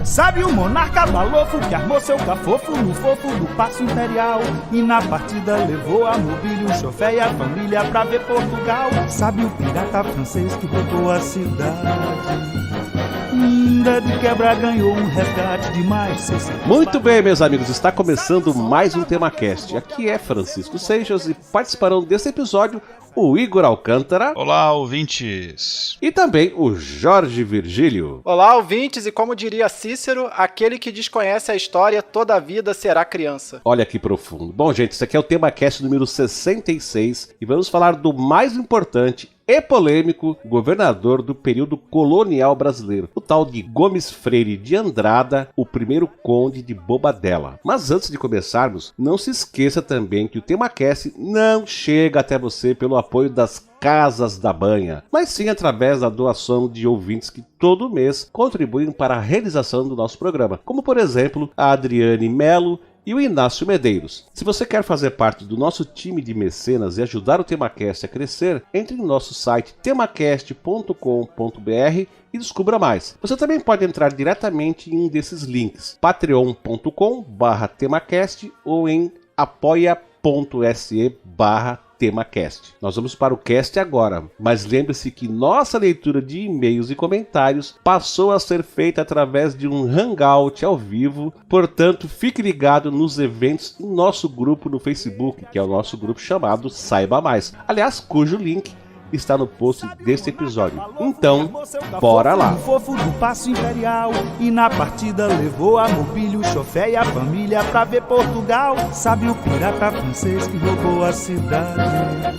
Sabe o monarca balofo que armou seu cafofo no fofo do Paço Imperial e na partida levou a mobília, o chofé e a família pra ver Portugal. Sabe o pirata francês que roubou a cidade? De quebra ganhou um resgate de mais. Muito bem, meus amigos, está começando mais um TemaCast. Aqui é Francisco Seixas e participarão desse episódio o Igor Alcântara. Olá, ouvintes. E também o Jorge Virgílio. Olá, ouvintes, e como diria Cícero, aquele que desconhece a história toda a vida será criança. Olha que profundo. Bom, gente, isso aqui é o TemaCast número 66 e vamos falar do mais importante e polêmico governador do período colonial brasileiro, o tal de Gomes Freire de Andrada, o primeiro conde de Bobadela. Mas antes de começarmos, não se esqueça também que o TemaCast não chega até você pelo apoio das Casas da Banha, mas sim através da doação de ouvintes que todo mês contribuem para a realização do nosso programa, como por exemplo a Adriane Melo e o Inácio Medeiros. Se você quer fazer parte do nosso time de mecenas e ajudar o TemaCast a crescer, entre no nosso site temacast.com.br e descubra mais. Você também pode entrar diretamente em um desses links, patreon.com/temacast ou em apoia.se/temacast. Nós vamos para o cast agora, mas lembre-se que nossa leitura de e-mails e comentários passou a ser feita através de um hangout ao vivo, portanto fique ligado nos eventos em nosso grupo no Facebook, que é o nosso grupo chamado Saiba Mais, aliás, cujo link está no post deste episódio. Então, bora lá! O fofo do Paço Imperial e na partida levou a mobília, o chofé e a família pra ver Portugal. Sabe o pirata francês que roubou a cidade?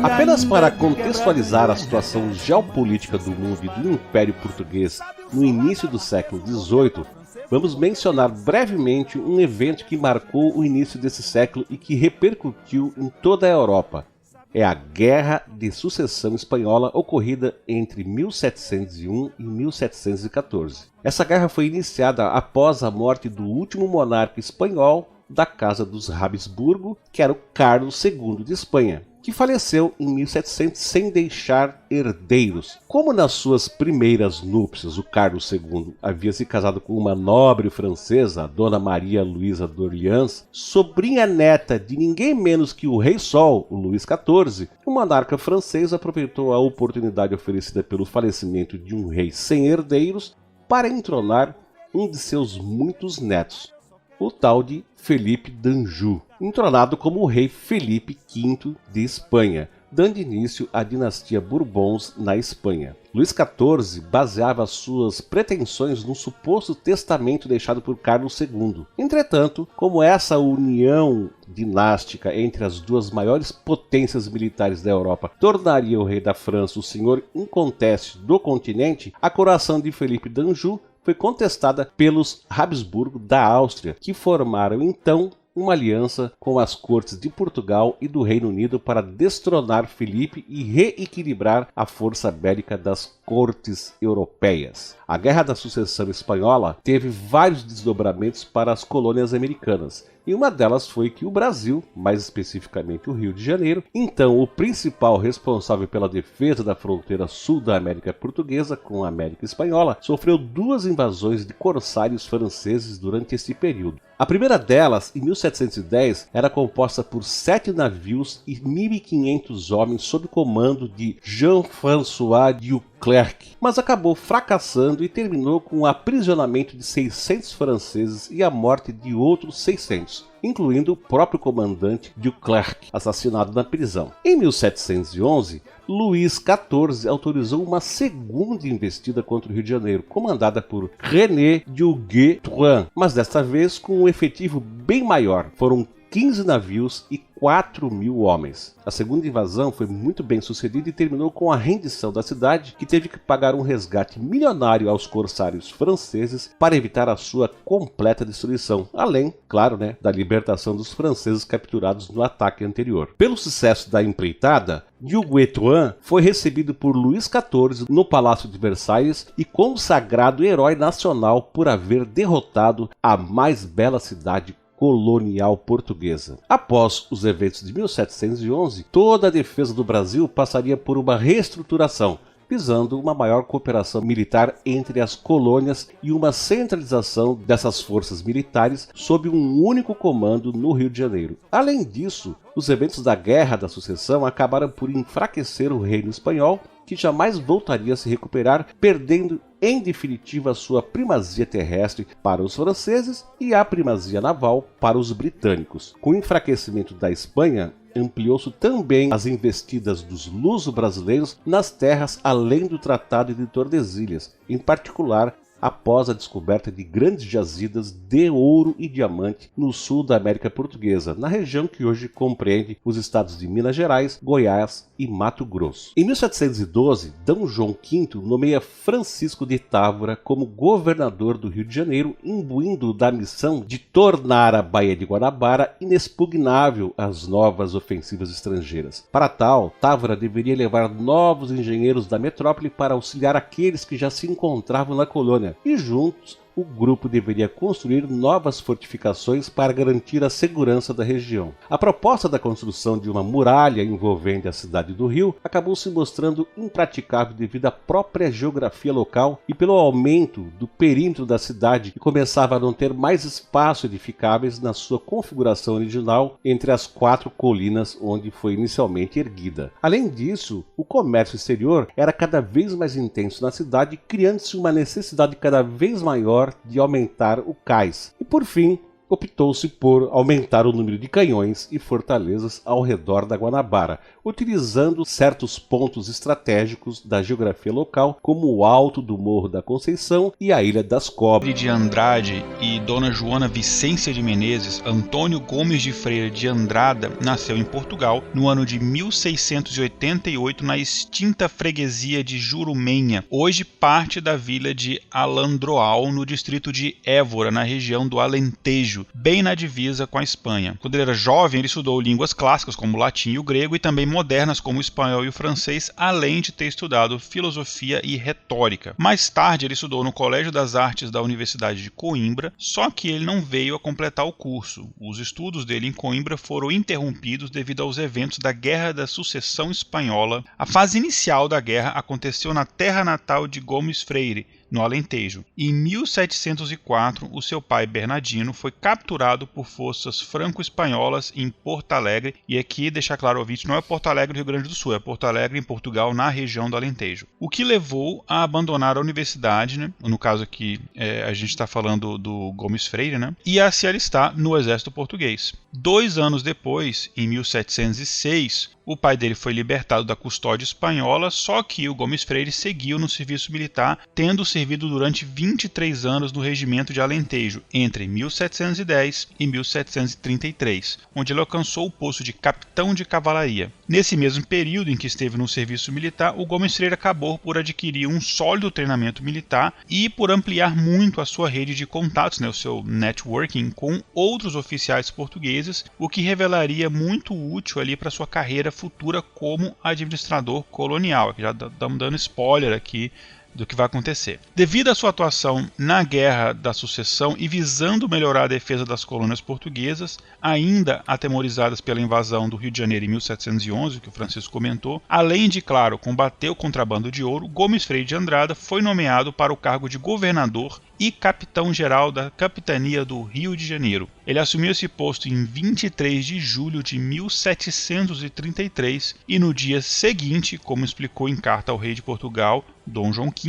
Apenas para contextualizar a situação geopolítica do mundo e do Império Português no início do século XVIII, vamos mencionar brevemente um evento que marcou o início desse século e que repercutiu em toda a Europa. É a Guerra de Sucessão Espanhola, ocorrida entre 1701 e 1714. Essa guerra foi iniciada após a morte do último monarca espanhol da Casa dos Habsburgo, que era o Carlos II de Espanha, que faleceu em 1700 sem deixar herdeiros. Como nas suas primeiras núpcias o Carlos II havia se casado com uma nobre francesa, a Dona Maria Luísa d'Orleans, sobrinha neta de ninguém menos que o Rei Sol, o Luís XIV, o monarca francês aproveitou a oportunidade oferecida pelo falecimento de um rei sem herdeiros para entronar um de seus muitos netos, o tal de Felipe d'Anjou, entronado como o rei Felipe V de Espanha, dando início à dinastia Bourbons na Espanha. Luís XIV baseava suas pretensões num suposto testamento deixado por Carlos II. Entretanto, como essa união dinástica entre as duas maiores potências militares da Europa tornaria o rei da França o senhor inconteste do continente, a coroação de Felipe d'Anjou foi contestada pelos Habsburgo da Áustria, que formaram então uma aliança com as cortes de Portugal e do Reino Unido para destronar Felipe e reequilibrar a força bélica das cortes europeias. A Guerra da Sucessão Espanhola teve vários desdobramentos para as colônias americanas, e uma delas foi que o Brasil, mais especificamente o Rio de Janeiro, então o principal responsável pela defesa da fronteira sul da América Portuguesa com a América Espanhola, sofreu duas invasões de corsários franceses durante esse período. A primeira delas, em 1710, era composta por 7 navios e 1.500 homens sob comando de Jean-François Duclerc, mas acabou fracassando e terminou com o aprisionamento de 600 franceses e a morte de outros 600, incluindo o próprio comandante Duclerc, assassinado na prisão. Em 1711, Luís XIV autorizou uma segunda investida contra o Rio de Janeiro, comandada por René Duguay-Trouin, mas desta vez com um efetivo bem maior. Foram 15 navios e 4.000 homens. A segunda invasão foi muito bem sucedida e terminou com a rendição da cidade, que teve que pagar um resgate milionário aos corsários franceses para evitar a sua completa destruição, além, claro, da libertação dos franceses capturados no ataque anterior. Pelo sucesso da empreitada, Duguay-Trouin foi recebido por Luís XIV no Palácio de Versalhes e consagrado herói nacional por haver derrotado a mais bela cidade colonial portuguesa. Após os eventos de 1711, toda a defesa do Brasil passaria por uma reestruturação, visando uma maior cooperação militar entre as colônias e uma centralização dessas forças militares sob um único comando no Rio de Janeiro. Além disso, os eventos da Guerra da Sucessão acabaram por enfraquecer o reino espanhol, que jamais voltaria a se recuperar, perdendo em definitiva sua primazia terrestre para os franceses e a primazia naval para os britânicos. Com o enfraquecimento da Espanha, ampliou-se também as investidas dos luso-brasileiros nas terras além do Tratado de Tordesilhas, em particular após a descoberta de grandes jazidas de ouro e diamante no sul da América Portuguesa, na região que hoje compreende os estados de Minas Gerais, Goiás e Mato Grosso. Em 1712, D. João V nomeia Francisco de Távora como governador do Rio de Janeiro, imbuindo da missão de tornar a Baía de Guanabara inexpugnável às novas ofensivas estrangeiras. Para tal, Távora deveria levar novos engenheiros da metrópole para auxiliar aqueles que já se encontravam na colônia, e juntos o grupo deveria construir novas fortificações para garantir a segurança da região. A proposta da construção de uma muralha envolvendo a cidade do Rio acabou se mostrando impraticável devido à própria geografia local e pelo aumento do perímetro da cidade, que começava a não ter mais espaço edificáveis na sua configuração original entre as 4 colinas onde foi inicialmente erguida. Além disso, o comércio exterior era cada vez mais intenso na cidade, criando-se uma necessidade cada vez maior de aumentar o cais. E por fim, optou-se por aumentar o número de canhões e fortalezas ao redor da Guanabara, utilizando certos pontos estratégicos da geografia local, como o alto do Morro da Conceição e a Ilha das Cobras. De Andrade e Dona Joana Vicência de Menezes, Antônio Gomes de Freire de Andrada nasceu em Portugal no ano de 1688 na extinta freguesia de Jurumenha, hoje parte da vila de Alandroal, no distrito de Évora, na região do Alentejo, bem na divisa com a Espanha. Quando ele era jovem, ele estudou línguas clássicas como o latim e o grego e também modernas como o espanhol e o francês, além de ter estudado filosofia e retórica. Mais tarde, ele estudou no Colégio das Artes da Universidade de Coimbra, só que ele não veio a completar o curso. Os estudos dele em Coimbra foram interrompidos devido aos eventos da Guerra da Sucessão Espanhola. A fase inicial da guerra aconteceu na terra natal de Gomes Freire, no Alentejo. Em 1704, o seu pai Bernardino foi capturado por forças franco-espanholas em Porto Alegre, e aqui deixar claro ao ouvinte, não é Porto Alegre, Rio Grande do Sul, é Porto Alegre, em Portugal, na região do Alentejo. O que levou a abandonar a universidade, né? No caso aqui, a gente está falando do Gomes Freire, né? E a se alistar no exército português. 2 anos depois, em 1706, o pai dele foi libertado da custódia espanhola, só que o Gomes Freire seguiu no serviço militar, tendo servido durante 23 anos no regimento de Alentejo, entre 1710 e 1733, onde ele alcançou o posto de capitão de cavalaria. Nesse mesmo período em que esteve no serviço militar, o Gomes Freire acabou por adquirir um sólido treinamento militar e por ampliar muito a sua rede de contatos, né, o seu networking com outros oficiais portugueses, o que revelaria muito útil ali para sua carreira futura como administrador colonial. Já estamos dando spoiler aqui do que vai acontecer. Devido à sua atuação na Guerra da Sucessão e visando melhorar a defesa das colônias portuguesas, ainda atemorizadas pela invasão do Rio de Janeiro em 1711, que o Francisco comentou, além de, claro, combater o contrabando de ouro, Gomes Freire de Andrada foi nomeado para o cargo de governador e capitão-geral da capitania do Rio de Janeiro. Ele assumiu esse posto em 23 de julho de 1733 e no dia seguinte, como explicou em carta ao rei de Portugal, Dom João V,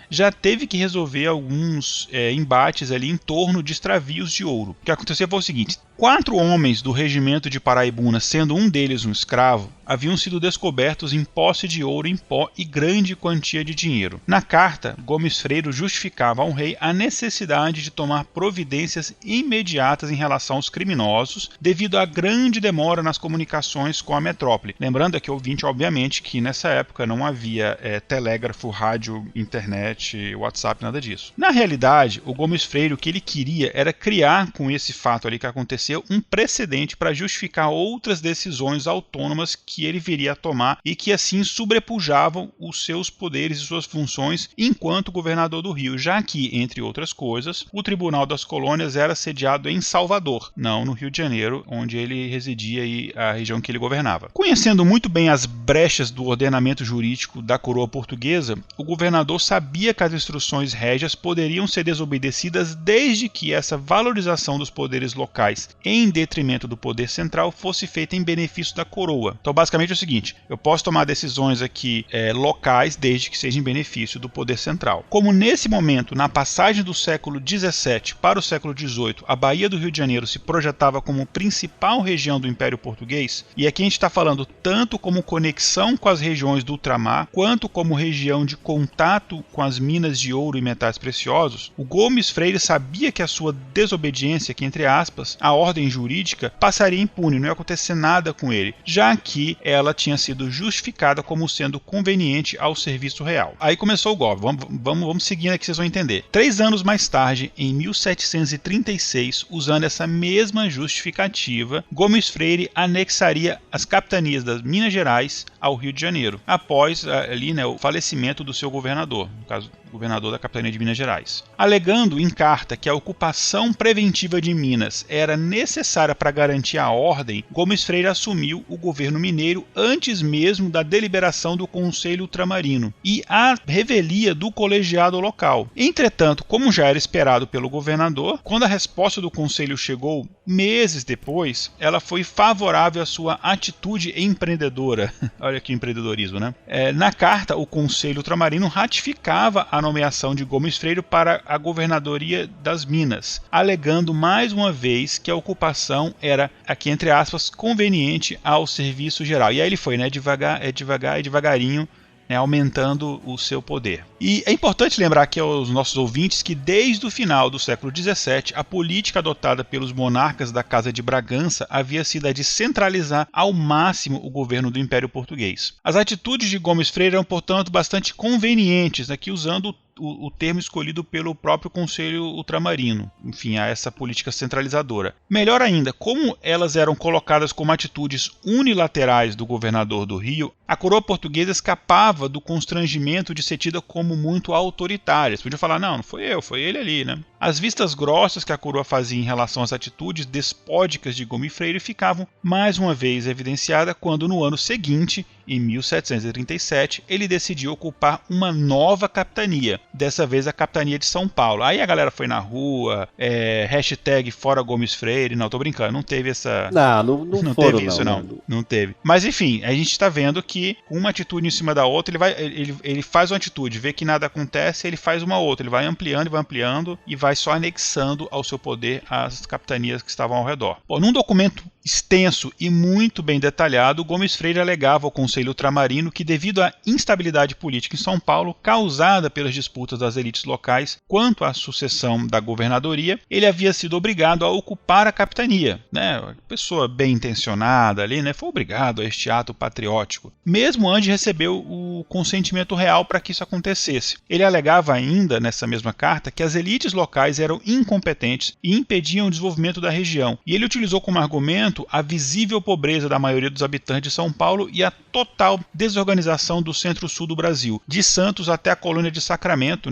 já teve que resolver alguns embates ali em torno de extravios de ouro. O que aconteceu foi o seguinte: 4 homens do regimento de Paraibuna, sendo um deles um escravo, haviam sido descobertos em posse de ouro em pó e grande quantia de dinheiro. Na carta, Gomes Freire justificava ao rei a necessidade de tomar providências imediatas em relação aos criminosos, devido à grande demora nas comunicações com a metrópole. Lembrando aqui, ouvinte, obviamente, que nessa época não havia telégrafo, rádio, internet, WhatsApp, nada disso. Na realidade, o Gomes Freire, o que ele queria era criar com esse fato ali que aconteceu estabeleceu um precedente para justificar outras decisões autônomas que ele viria a tomar e que assim sobrepujavam os seus poderes e suas funções enquanto governador do Rio, já que, entre outras coisas, o Tribunal das Colônias era sediado em Salvador, não no Rio de Janeiro, onde ele residia e a região que ele governava. Conhecendo muito bem as brechas do ordenamento jurídico da coroa portuguesa, o governador sabia que as instruções régias poderiam ser desobedecidas desde que essa valorização dos poderes locais em detrimento do poder central fosse feita em benefício da coroa. Então, basicamente é o seguinte, eu posso tomar decisões aqui locais desde que seja em benefício do poder central. Como nesse momento, na passagem do século XVII para o século XVIII, a Baía do Rio de Janeiro se projetava como principal região do Império Português, e aqui a gente está falando tanto como conexão com as regiões do ultramar, quanto como região de contato com as minas de ouro e metais preciosos, o Gomes Freire sabia que a sua desobediência, que entre aspas, a ordem jurídica, passaria impune, não ia acontecer nada com ele, já que ela tinha sido justificada como sendo conveniente ao serviço real. Aí começou o golpe, vamos seguindo aqui, vocês vão entender. 3 anos mais tarde, em 1736, usando essa mesma justificativa, Gomes Freire anexaria as capitanias das Minas Gerais ao Rio de Janeiro, após ali, o falecimento do seu governador, no caso, governador da capitania de Minas Gerais. Alegando em carta que a ocupação preventiva de Minas era necessária para garantir a ordem, Gomes Freire assumiu o governo mineiro antes mesmo da deliberação do Conselho Ultramarino e a revelia do colegiado local. Entretanto, como já era esperado pelo governador, quando a resposta do Conselho chegou meses depois, ela foi favorável à sua atitude empreendedora. Olha que empreendedorismo, né? Na carta, o Conselho Ultramarino ratificava a nomeação de Gomes Freire para a governadoria das Minas, alegando mais uma vez que a ocupação era, aqui entre aspas, conveniente ao serviço geral. E aí ele foi, devagarinho, aumentando o seu poder. E é importante lembrar aqui aos nossos ouvintes que desde o final do século XVII, a política adotada pelos monarcas da Casa de Bragança havia sido a de centralizar ao máximo o governo do Império Português. As atitudes de Gomes Freire eram, portanto, bastante convenientes, aqui usando o termo escolhido pelo próprio Conselho Ultramarino, enfim, a essa política centralizadora. Melhor ainda, como elas eram colocadas como atitudes unilaterais do governador do Rio, a coroa portuguesa escapava do constrangimento de ser tida como muito autoritária. Você podia falar, não foi eu, foi ele ali, né? As vistas grossas que a coroa fazia em relação às atitudes despóticas de Gomes Freire ficavam mais uma vez evidenciadas quando no ano seguinte, em 1737, ele decidiu ocupar uma nova capitania, dessa vez a capitania de São Paulo. Aí a galera foi na rua, hashtag fora Gomes Freire, não, tô brincando, não teve essa... Não teve isso, não teve. Mas enfim, a gente está vendo que uma atitude em cima da outra, ele faz uma atitude, vê que nada acontece, ele faz uma outra, ele vai ampliando e vai só anexando ao seu poder as capitanias que estavam ao redor. Bom, num documento extenso e muito bem detalhado, Gomes Freire alegava ao Conselho Ultramarino que, devido à instabilidade política em São Paulo, causada pelas disputas das elites locais quanto à sucessão da governadoria, ele havia sido obrigado a ocupar a capitania. Pessoa bem intencionada ali, foi obrigado a este ato patriótico, mesmo antes de receber o consentimento real para que isso acontecesse. Ele alegava ainda, nessa mesma carta, que as elites locais eram incompetentes e impediam o desenvolvimento da região, e ele utilizou como argumento a visível pobreza da maioria dos habitantes de São Paulo e a total desorganização do centro-sul do Brasil, de Santos até a colônia de Sacramento,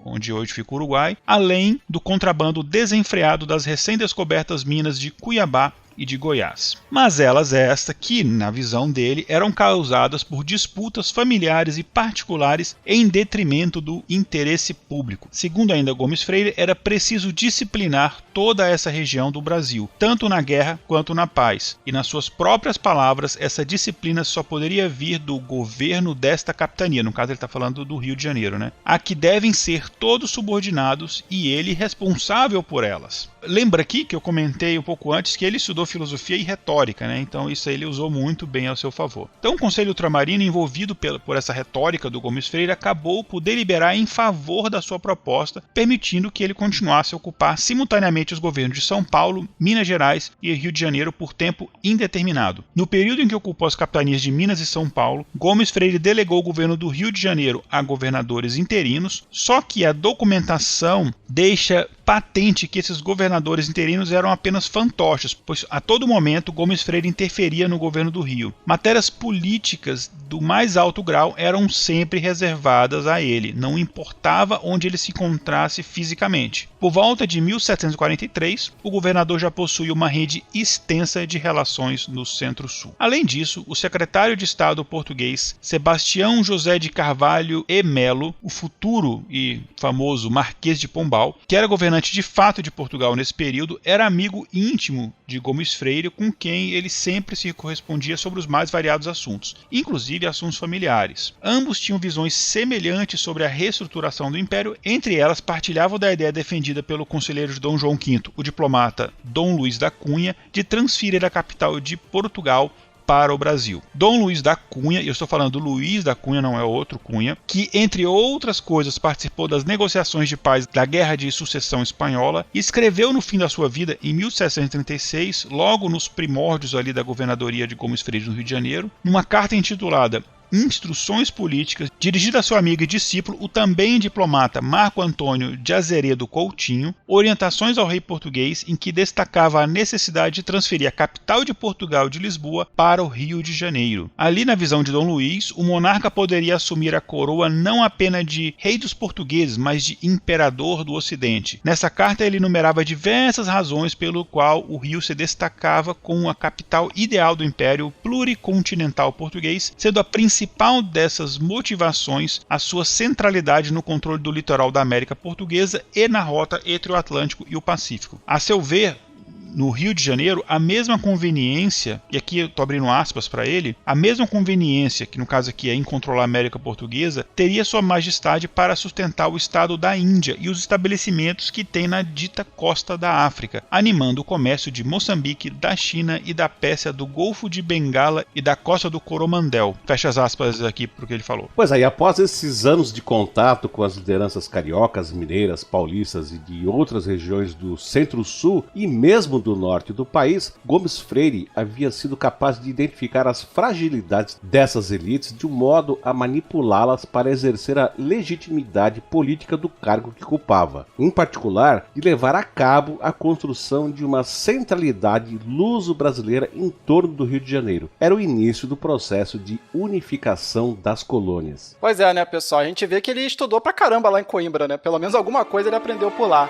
onde hoje fica o Uruguai, além do contrabando desenfreado das recém-descobertas minas de Cuiabá e de Goiás. Mas elas esta que, na visão dele, eram causadas por disputas familiares e particulares em detrimento do interesse público. Segundo ainda Gomes Freire, era preciso disciplinar toda essa região do Brasil, tanto na guerra quanto na paz. E nas suas próprias palavras, essa disciplina só poderia vir do governo desta capitania, no caso ele está falando do Rio de Janeiro, a que devem ser todos subordinados e ele responsável por elas. Lembra aqui que eu comentei um pouco antes que ele estudou filosofia e retórica, então isso aí ele usou muito bem ao seu favor. Então o Conselho Ultramarino, envolvido por essa retórica do Gomes Freire, acabou por deliberar em favor da sua proposta, permitindo que ele continuasse a ocupar simultaneamente os governos de São Paulo, Minas Gerais e Rio de Janeiro por tempo indeterminado. No período em que ocupou as capitanias de Minas e São Paulo, Gomes Freire delegou o governo do Rio de Janeiro a governadores interinos, só que a documentação deixa patente que esses governadores interinos eram apenas fantoches, pois a todo momento Gomes Freire interferia no governo do Rio. Matérias políticas do mais alto grau eram sempre reservadas a ele, não importava onde ele se encontrasse fisicamente. Por volta de 1743, o governador já possuía uma rede extensa de relações no Centro-Sul. Além disso, o secretário de Estado português Sebastião José de Carvalho e Melo, o futuro e famoso Marquês de Pombal, que era governante de fato de Portugal nesse período, era amigo íntimo de Gomes Freire, com quem ele sempre se correspondia sobre os mais variados assuntos, inclusive assuntos familiares. Ambos tinham visões semelhantes sobre a reestruturação do Império, entre elas partilhavam da ideia defendida pelo conselheiro de Dom João V, o diplomata Dom Luís da Cunha, de transferir a capital de Portugal para o Brasil. Dom Luís da Cunha, eu estou falando do Luís da Cunha, não é outro Cunha, que, entre outras coisas, participou das negociações de paz da Guerra de Sucessão Espanhola, e escreveu no fim da sua vida, em 1736, logo nos primórdios ali da governadoria de Gomes Freire no Rio de Janeiro, numa carta intitulada Instruções Políticas, dirigida a seu amigo e discípulo, o também diplomata Marco Antônio de Azeredo Coutinho, orientações ao rei português em que destacava a necessidade de transferir a capital de Portugal de Lisboa para o Rio de Janeiro. Ali, na visão de Dom Luís, o monarca poderia assumir a coroa não apenas de rei dos portugueses, mas de imperador do Ocidente. Nessa carta ele enumerava diversas razões pelo qual o Rio se destacava como a capital ideal do Império Pluricontinental Português, sendo a principal dessas motivações a sua centralidade no controle do litoral da América Portuguesa e na rota entre o Atlântico e o Pacífico. A seu ver, no Rio de Janeiro, a mesma conveniência, e aqui eu estou abrindo aspas para ele, a mesma conveniência, que no caso aqui é em controlar a América Portuguesa, teria Sua Majestade para sustentar o Estado da Índia e os estabelecimentos que tem na dita costa da África, animando o comércio de Moçambique, da China e da Pérsia, do Golfo de Bengala e da costa do Coromandel. Fecha as aspas aqui para o que ele falou. Pois aí, após esses anos de contato com as lideranças cariocas, mineiras, paulistas e de outras regiões do Centro-Sul e mesmo do norte do país, Gomes Freire havia sido capaz de identificar as fragilidades dessas elites de um modo a manipulá-las para exercer a legitimidade política do cargo que ocupava. Em particular, de levar a cabo a construção de uma centralidade luso-brasileira em torno do Rio de Janeiro. Era o início do processo de unificação das colônias. Pois é, né, pessoal? A gente vê que ele estudou pra caramba lá em Coimbra, né? Pelo menos alguma coisa ele aprendeu por lá.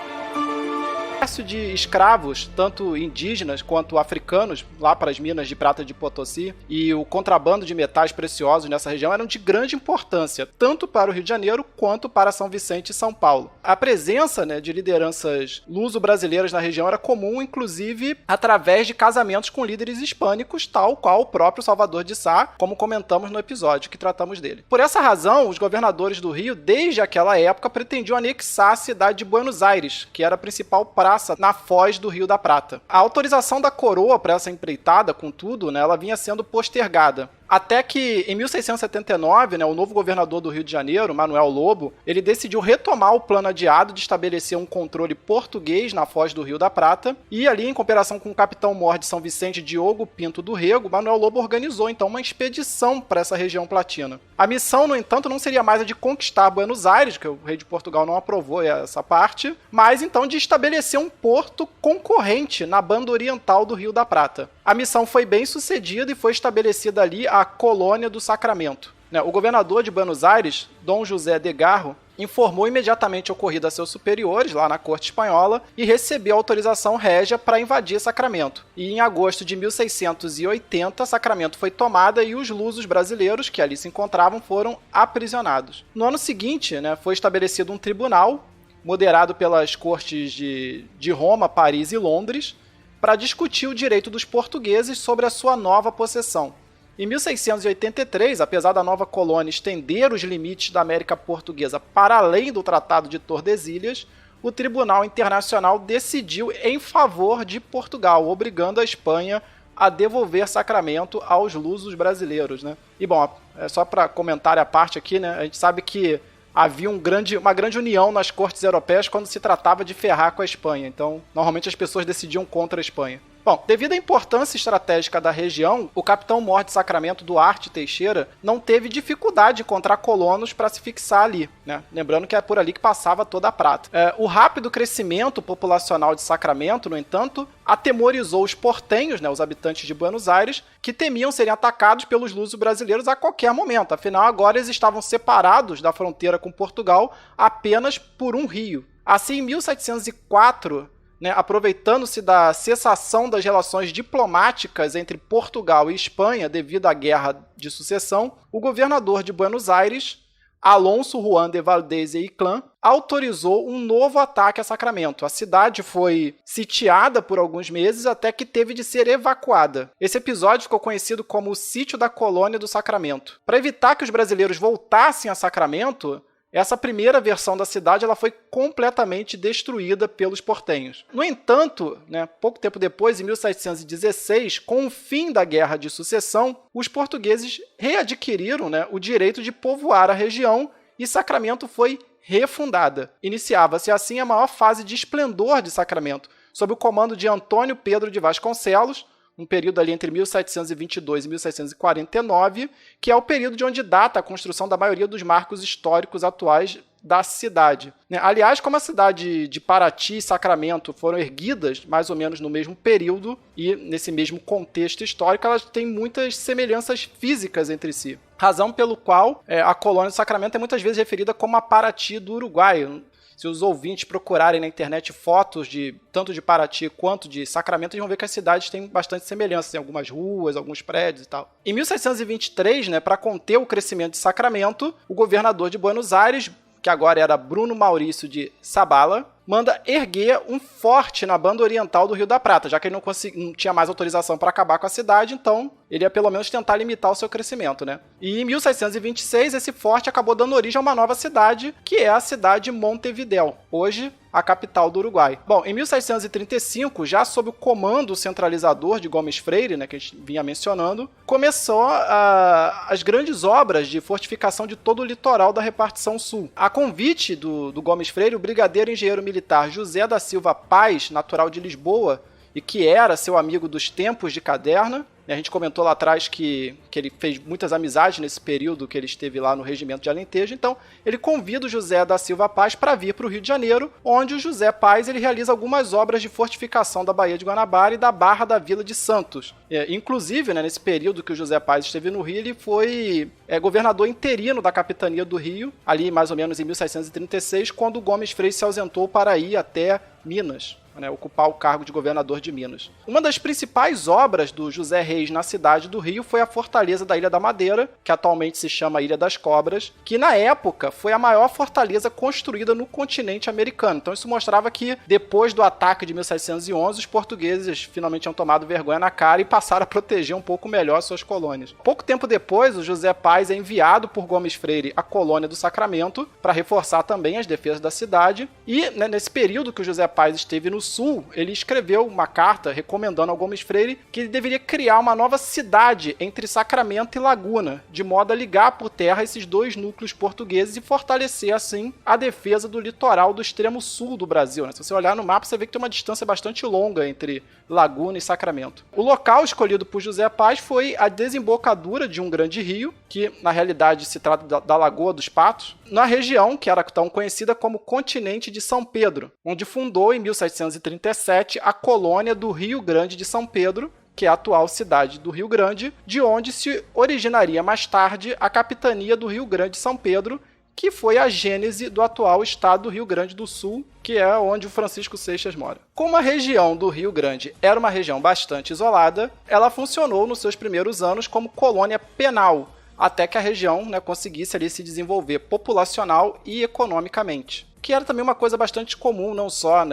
De escravos, tanto indígenas quanto africanos, lá para as minas de prata de Potosí, e o contrabando de metais preciosos nessa região eram de grande importância, tanto para o Rio de Janeiro quanto para São Vicente e São Paulo. A presença, né, de lideranças luso-brasileiras na região era comum, inclusive através de casamentos com líderes hispânicos, tal qual o próprio Salvador de Sá, como comentamos no episódio que tratamos dele. Por essa razão, os governadores do Rio, desde aquela época, pretendiam anexar a cidade de Buenos Aires, que era a principal praça na foz do Rio da Prata. A autorização da coroa para essa empreitada, contudo, né, ela vinha sendo postergada. Até que, em 1679, né, o novo governador do Rio de Janeiro, Manuel Lobo, ele decidiu retomar o plano adiado de estabelecer um controle português na foz do Rio da Prata, e ali, em cooperação com o capitão-mor de São Vicente, Diogo Pinto do Rego, Manuel Lobo organizou, então, uma expedição para essa região platina. A missão, no entanto, não seria mais a de conquistar Buenos Aires, que o rei de Portugal não aprovou essa parte, mas, então, de estabelecer um porto concorrente na banda oriental do Rio da Prata. A missão foi bem sucedida e foi estabelecida ali a Colônia do Sacramento. O governador de Buenos Aires, Dom José de Garro, informou imediatamente o ocorrido a seus superiores, lá na corte espanhola, e recebeu autorização régia para invadir Sacramento. E em agosto de 1680, Sacramento foi tomada e os lusos brasileiros que ali se encontravam foram aprisionados. No ano seguinte, foi estabelecido um tribunal, moderado pelas cortes de Roma, Paris e Londres, para discutir o direito dos portugueses sobre a sua nova possessão. Em 1683, apesar da nova colônia estender os limites da América Portuguesa para além do Tratado de Tordesilhas, o Tribunal Internacional decidiu em favor de Portugal, obrigando a Espanha a devolver Sacramento aos lusos brasileiros. E bom, só para comentar a parte aqui, a gente sabe que havia uma grande união nas cortes europeias quando se tratava de ferrar com a Espanha. Então, normalmente as pessoas decidiam contra a Espanha. Bom, devido à importância estratégica da região, o capitão-mor de Sacramento, Duarte Teixeira, não teve dificuldade de encontrar colonos para se fixar ali, né? Lembrando que é por ali que passava toda a prata. O rápido crescimento populacional de Sacramento, no entanto, atemorizou os portenhos, né, os habitantes de Buenos Aires, que temiam serem atacados pelos luso-brasileiros a qualquer momento. Afinal, agora eles estavam separados da fronteira com Portugal apenas por um rio. Assim, em 1704... aproveitando-se da cessação das relações diplomáticas entre Portugal e Espanha devido à Guerra de Sucessão, o governador de Buenos Aires, Alonso Juan de Valdez e Inclán, autorizou um novo ataque a Sacramento. A cidade foi sitiada por alguns meses até que teve de ser evacuada. Esse episódio ficou conhecido como o Sítio da Colônia do Sacramento. Para evitar que os brasileiros voltassem a Sacramento, essa primeira versão da cidade ela foi completamente destruída pelos portenhos. No entanto, pouco tempo depois, em 1716, com o fim da Guerra de Sucessão, os portugueses readquiriram o direito de povoar a região e Sacramento foi refundada. Iniciava-se assim a maior fase de esplendor de Sacramento, sob o comando de Antônio Pedro de Vasconcelos, um período ali entre 1722 e 1749, que é o período de onde data a construção da maioria dos marcos históricos atuais da cidade. Aliás, como a cidade de Paraty e Sacramento foram erguidas mais ou menos no mesmo período e nesse mesmo contexto histórico, elas têm muitas semelhanças físicas entre si. Razão pelo qual a colônia de Sacramento é muitas vezes referida como a Paraty do Uruguai. Se os ouvintes procurarem na internet fotos tanto de Paraty quanto de Sacramento, eles vão ver que as cidades têm bastante semelhança, tem algumas ruas, alguns prédios e tal. Em 1723, para conter o crescimento de Sacramento, o governador de Buenos Aires, que agora era Bruno Maurício de Sabala, manda erguer um forte na banda oriental do Rio da Prata, já que ele não tinha mais autorização para acabar com a cidade, então ele ia pelo menos tentar limitar o seu crescimento, E em 1726, esse forte acabou dando origem a uma nova cidade, que é a cidade de Montevidéu, hoje a capital do Uruguai. Bom, em 1735, já sob o comando centralizador de Gomes Freire, que a gente vinha mencionando, começou as grandes obras de fortificação de todo o litoral da repartição sul. A convite do Gomes Freire, o brigadeiro engenheiro militar José da Silva Paz, natural de Lisboa, e que era seu amigo dos tempos de caderna. A gente comentou lá atrás que ele fez muitas amizades nesse período que ele esteve lá no regimento de Alentejo. Então, ele convida o José da Silva Paz para vir para o Rio de Janeiro, onde o José Paz ele realiza algumas obras de fortificação da Baía de Guanabara e da Barra da Vila de Santos. Inclusive, nesse período que o José Paz esteve no Rio, ele foi governador interino da capitania do Rio, ali mais ou menos em 1736, quando o Gomes Freire se ausentou para ir até Minas, ocupar o cargo de governador de Minas. Uma das principais obras do José Reis na cidade do Rio foi a fortaleza da Ilha da Madeira, que atualmente se chama Ilha das Cobras, que na época foi a maior fortaleza construída no continente americano. Então isso mostrava que depois do ataque de 1711, os portugueses finalmente tinham tomado vergonha na cara e passaram a proteger um pouco melhor suas colônias. Pouco tempo depois, o José Paz é enviado por Gomes Freire à colônia do Sacramento para reforçar também as defesas da cidade. E nesse período que o José Paz esteve no Sul, ele escreveu uma carta recomendando ao Gomes Freire que ele deveria criar uma nova cidade entre Sacramento e Laguna, de modo a ligar por terra esses dois núcleos portugueses e fortalecer, assim, a defesa do litoral do extremo sul do Brasil. Se você olhar no mapa, você vê que tem uma distância bastante longa entre Laguna e Sacramento. O local escolhido por José Paz foi a desembocadura de um grande rio, que na realidade se trata da Lagoa dos Patos, na região que era tão conhecida como Continente de São Pedro, onde fundou em 1737 a colônia do Rio Grande de São Pedro, que é a atual cidade do Rio Grande, de onde se originaria mais tarde a capitania do Rio Grande de São Pedro, que foi a gênese do atual estado do Rio Grande do Sul, que é onde o Francisco Seixas mora. Como a região do Rio Grande era uma região bastante isolada, ela funcionou nos seus primeiros anos como colônia penal, até que a região conseguisse ali se desenvolver populacional e economicamente. Que era também uma coisa bastante comum, não só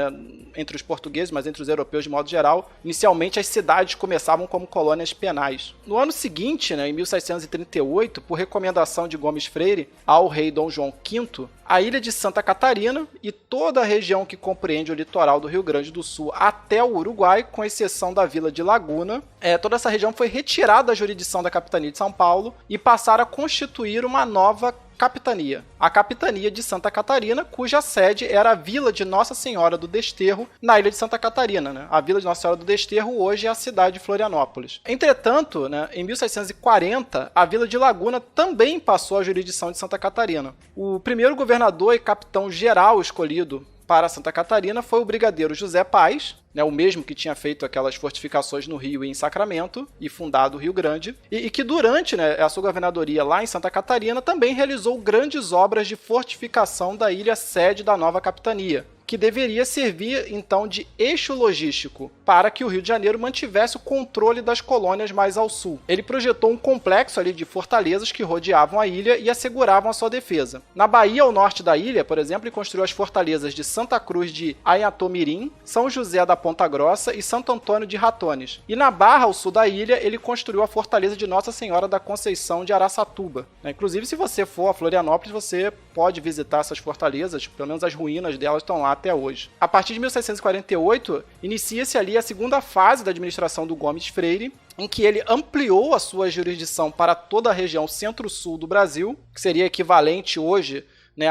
entre os portugueses, mas entre os europeus de modo geral. Inicialmente, as cidades começavam como colônias penais. No ano seguinte, em 1738, por recomendação de Gomes Freire ao rei Dom João V, a ilha de Santa Catarina e toda a região que compreende o litoral do Rio Grande do Sul até o Uruguai, com exceção da vila de Laguna, toda essa região foi retirada da jurisdição da capitania de São Paulo e passaram a constituir uma nova capitania. A capitania de Santa Catarina, cuja sede era a Vila de Nossa Senhora do Desterro, na ilha de Santa Catarina, né? A Vila de Nossa Senhora do Desterro hoje é a cidade de Florianópolis. Entretanto, né, em 1640, a Vila de Laguna também passou à jurisdição de Santa Catarina. O primeiro governador e capitão-geral escolhido para Santa Catarina foi o brigadeiro José Paz, né, o mesmo que tinha feito aquelas fortificações no Rio e em Sacramento e fundado o Rio Grande, e que durante, né, a sua governadoria lá em Santa Catarina também realizou grandes obras de fortificação da ilha sede da nova capitania, que deveria servir, então, de eixo logístico para que o Rio de Janeiro mantivesse o controle das colônias mais ao sul. Ele projetou um complexo ali de fortalezas que rodeavam a ilha e asseguravam a sua defesa. Na Bahia, ao norte da ilha, por exemplo, ele construiu as fortalezas de Santa Cruz de Ayatomirim, São José da Ponta Grossa e Santo Antônio de Ratones. E na Barra, ao sul da ilha, ele construiu a fortaleza de Nossa Senhora da Conceição de Araçatuba. Inclusive, se você for a Florianópolis, você pode visitar essas fortalezas, pelo menos as ruínas delas estão lá até hoje. A partir de 1648, inicia-se ali a segunda fase da administração do Gomes Freire, em que ele ampliou a sua jurisdição para toda a região centro-sul do Brasil, que seria equivalente hoje, né,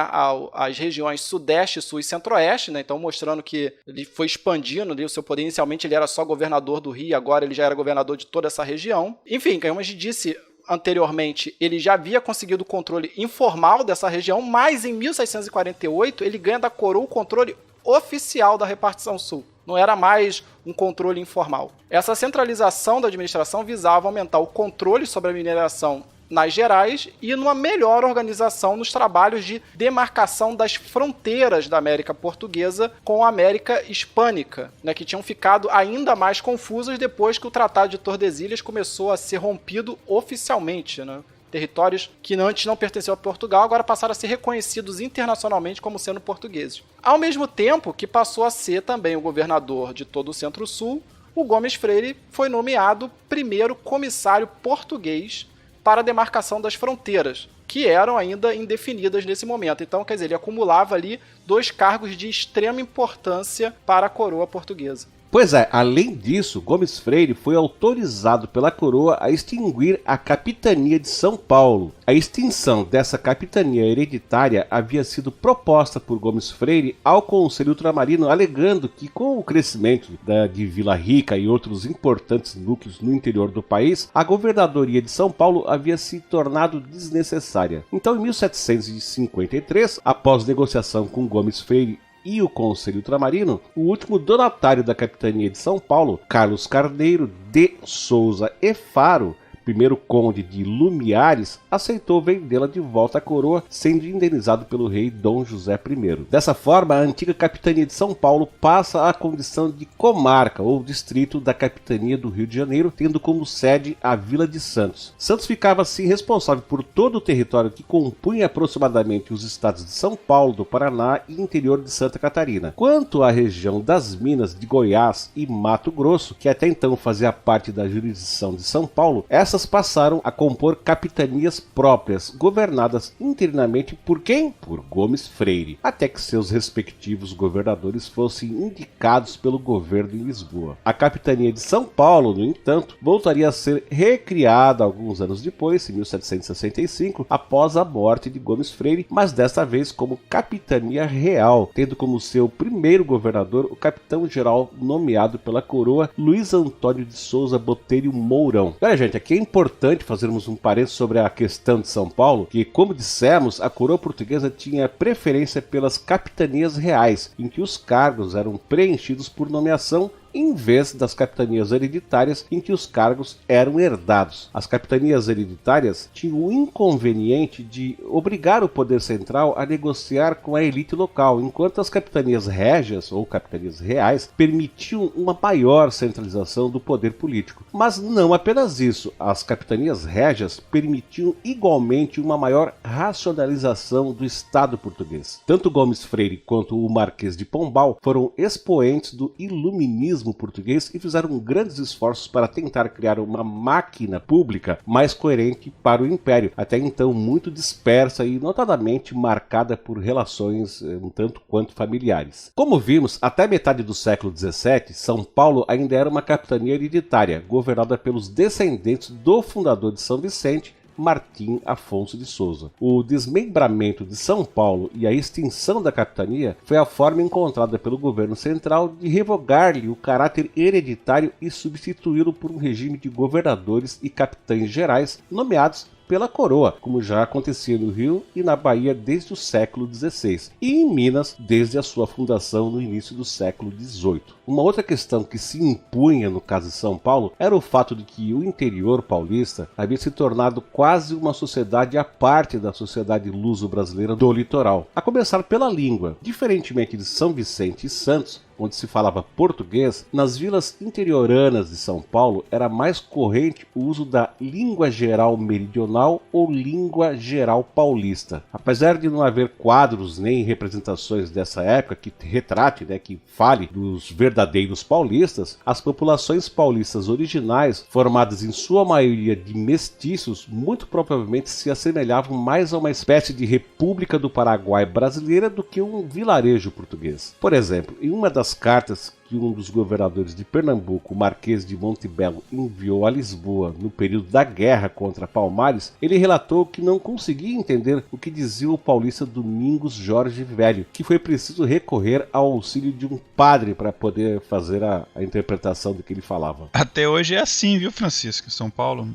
às regiões sudeste, sul e centro-oeste, né, então mostrando que ele foi expandindo ali o seu poder. Inicialmente ele era só governador do Rio, agora ele já era governador de toda essa região. Enfim, como a gente disse anteriormente, ele já havia conseguido o controle informal dessa região, mas em 1648 ele ganha da coroa o controle oficial da repartição sul. Não era mais um controle informal. Essa centralização da administração visava aumentar o controle sobre a mineração nas Gerais e numa melhor organização nos trabalhos de demarcação das fronteiras da América Portuguesa com a América Hispânica, né, que tinham ficado ainda mais confusas depois que o Tratado de Tordesilhas começou a ser rompido oficialmente, né? Territórios que antes não pertenciam a Portugal agora passaram a ser reconhecidos internacionalmente como sendo portugueses. Ao mesmo tempo que passou a ser também o governador de todo o Centro-Sul, o Gomes Freire foi nomeado primeiro comissário português para a demarcação das fronteiras, que eram ainda indefinidas nesse momento. Então, quer dizer, ele acumulava ali 2 cargos de extrema importância para a coroa portuguesa. Pois é, além disso, Gomes Freire foi autorizado pela coroa a extinguir a capitania de São Paulo. A extinção dessa capitania hereditária havia sido proposta por Gomes Freire ao Conselho Ultramarino, alegando que com o crescimento de Vila Rica e outros importantes núcleos no interior do país, a governadoria de São Paulo havia se tornado desnecessária. Então, em 1753, após negociação com Gomes Freire e o Conselho Ultramarino, o último donatário da capitania de São Paulo, Carlos Carneiro de Souza e Faro, primeiro conde de Lumiares, aceitou vendê-la de volta à coroa, sendo indenizado pelo rei Dom José I. Dessa forma, a antiga capitania de São Paulo passa à condição de comarca ou distrito da capitania do Rio de Janeiro, tendo como sede a Vila de Santos. Santos ficava assim responsável por todo o território que compunha aproximadamente os estados de São Paulo, do Paraná e interior de Santa Catarina. Quanto à região das Minas de Goiás e Mato Grosso, que até então fazia parte da jurisdição de São Paulo, essas passaram a compor capitanias próprias, governadas interinamente por quem? Por Gomes Freire, até que seus respectivos governadores fossem indicados pelo governo em Lisboa. A capitania de São Paulo, no entanto, voltaria a ser recriada alguns anos depois, em 1765, após a morte de Gomes Freire, mas desta vez como capitania real, tendo como seu primeiro governador o capitão-geral nomeado pela coroa, Luiz Antônio de Souza Botelho Mourão. Olha, gente, aqui é importante fazermos um parênteses sobre a questão de São Paulo, que, como dissemos, a coroa portuguesa tinha preferência pelas capitanias reais, em que os cargos eram preenchidos por nomeação, em vez das capitanias hereditárias em que os cargos eram herdados. As capitanias hereditárias tinham o inconveniente de obrigar o poder central a negociar com a elite local, enquanto as capitanias régias ou capitanias reais permitiam uma maior centralização do poder político. Mas não apenas isso, as capitanias régias permitiam igualmente uma maior racionalização do Estado português. Tanto Gomes Freire quanto o Marquês de Pombal foram expoentes do iluminismo português e fizeram grandes esforços para tentar criar uma máquina pública mais coerente para o Império, até então muito dispersa e notadamente marcada por relações um tanto quanto familiares. Como vimos, até metade do século XVII, São Paulo ainda era uma capitania hereditária, governada pelos descendentes do fundador de São Vicente, Martim Afonso de Souza. O desmembramento de São Paulo e a extinção da capitania foi a forma encontrada pelo governo central de revogar-lhe o caráter hereditário e substituí-lo por um regime de governadores e capitães gerais nomeados pela coroa, como já acontecia no Rio e na Bahia desde o século XVI, e em Minas desde a sua fundação no início do século XVIII. Uma outra questão que se impunha no caso de São Paulo era o fato de que o interior paulista havia se tornado quase uma sociedade à parte da sociedade luso-brasileira do litoral, a começar pela língua. Diferentemente de São Vicente e Santos, onde se falava português, nas vilas interioranas de São Paulo era mais corrente o uso da língua geral meridional ou língua geral paulista. Apesar de não haver quadros nem representações dessa época que retrate, que fale dos verdadeiros paulistas, as populações paulistas originais, formadas em sua maioria de mestiços, muito provavelmente se assemelhavam mais a uma espécie de República do Paraguai brasileira do que um vilarejo português. Por exemplo, em uma das cartas que um dos governadores de Pernambuco, o Marquês de Montebello, enviou a Lisboa no período da guerra contra Palmares, ele relatou que não conseguia entender o que dizia o paulista Domingos Jorge Velho, que foi preciso recorrer ao auxílio de um padre para poder fazer a interpretação do que ele falava. Até hoje é assim, viu, Francisco, em São Paulo?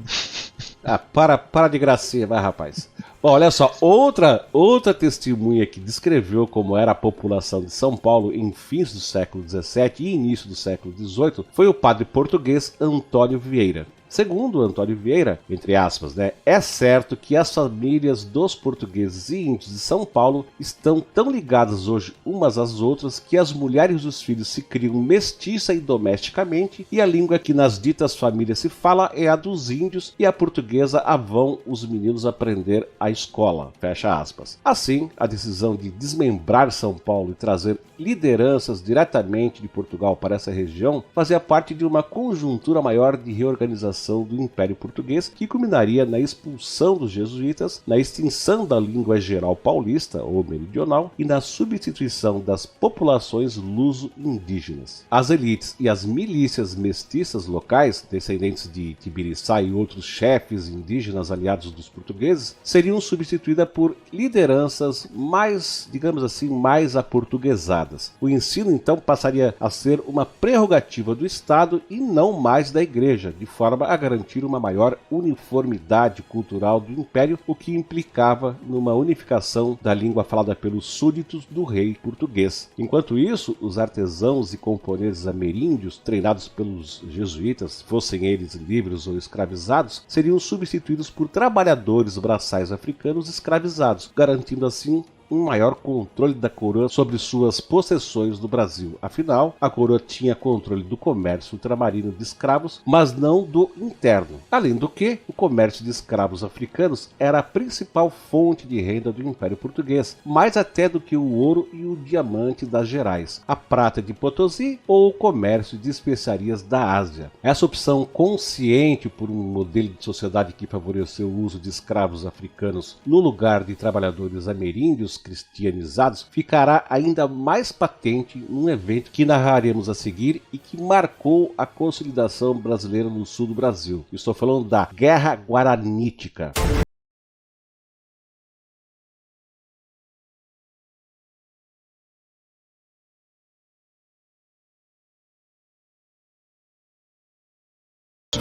Para de gracinha, vai, rapaz. Bom, olha só, outra testemunha que descreveu como era a população de São Paulo em fins do século XVII e início do século XVIII foi o padre português Antônio Vieira. Segundo Antônio Vieira, entre aspas, é certo que as famílias dos portugueses e índios de São Paulo estão tão ligadas hoje umas às outras que as mulheres e os filhos se criam mestiça e domesticamente, e a língua que nas ditas famílias se fala é a dos índios e a portuguesa a vão os meninos aprender à escola. Fecha aspas. Assim, a decisão de desmembrar São Paulo e trazer lideranças diretamente de Portugal para essa região fazia parte de uma conjuntura maior de reorganização do Império Português, que culminaria na expulsão dos jesuítas, na extinção da língua geral paulista ou meridional e na substituição das populações luso-indígenas. As elites e as milícias mestiças locais, descendentes de Tibiriçá e outros chefes indígenas aliados dos portugueses, seriam substituídas por lideranças mais, digamos assim, mais aportuguesadas. O ensino, então, passaria a ser uma prerrogativa do Estado e não mais da Igreja, de forma a garantir uma maior uniformidade cultural do Império, o que implicava numa unificação da língua falada pelos súditos do rei português. Enquanto isso, os artesãos e camponeses ameríndios, treinados pelos jesuítas, fossem eles livres ou escravizados, seriam substituídos por trabalhadores braçais africanos escravizados, garantindo assim um maior controle da coroa sobre suas possessões no Brasil. Afinal, a coroa tinha controle do comércio ultramarino de escravos, mas não do interno. Além do que, o comércio de escravos africanos era a principal fonte de renda do Império Português, mais até do que o ouro e o diamante das Gerais, a prata de Potosí ou o comércio de especiarias da Ásia. Essa opção consciente por um modelo de sociedade que favoreceu o uso de escravos africanos no lugar de trabalhadores ameríndios cristianizados ficará ainda mais patente num evento que narraremos a seguir e que marcou a consolidação brasileira no sul do Brasil. Estou falando da Guerra Guaranítica.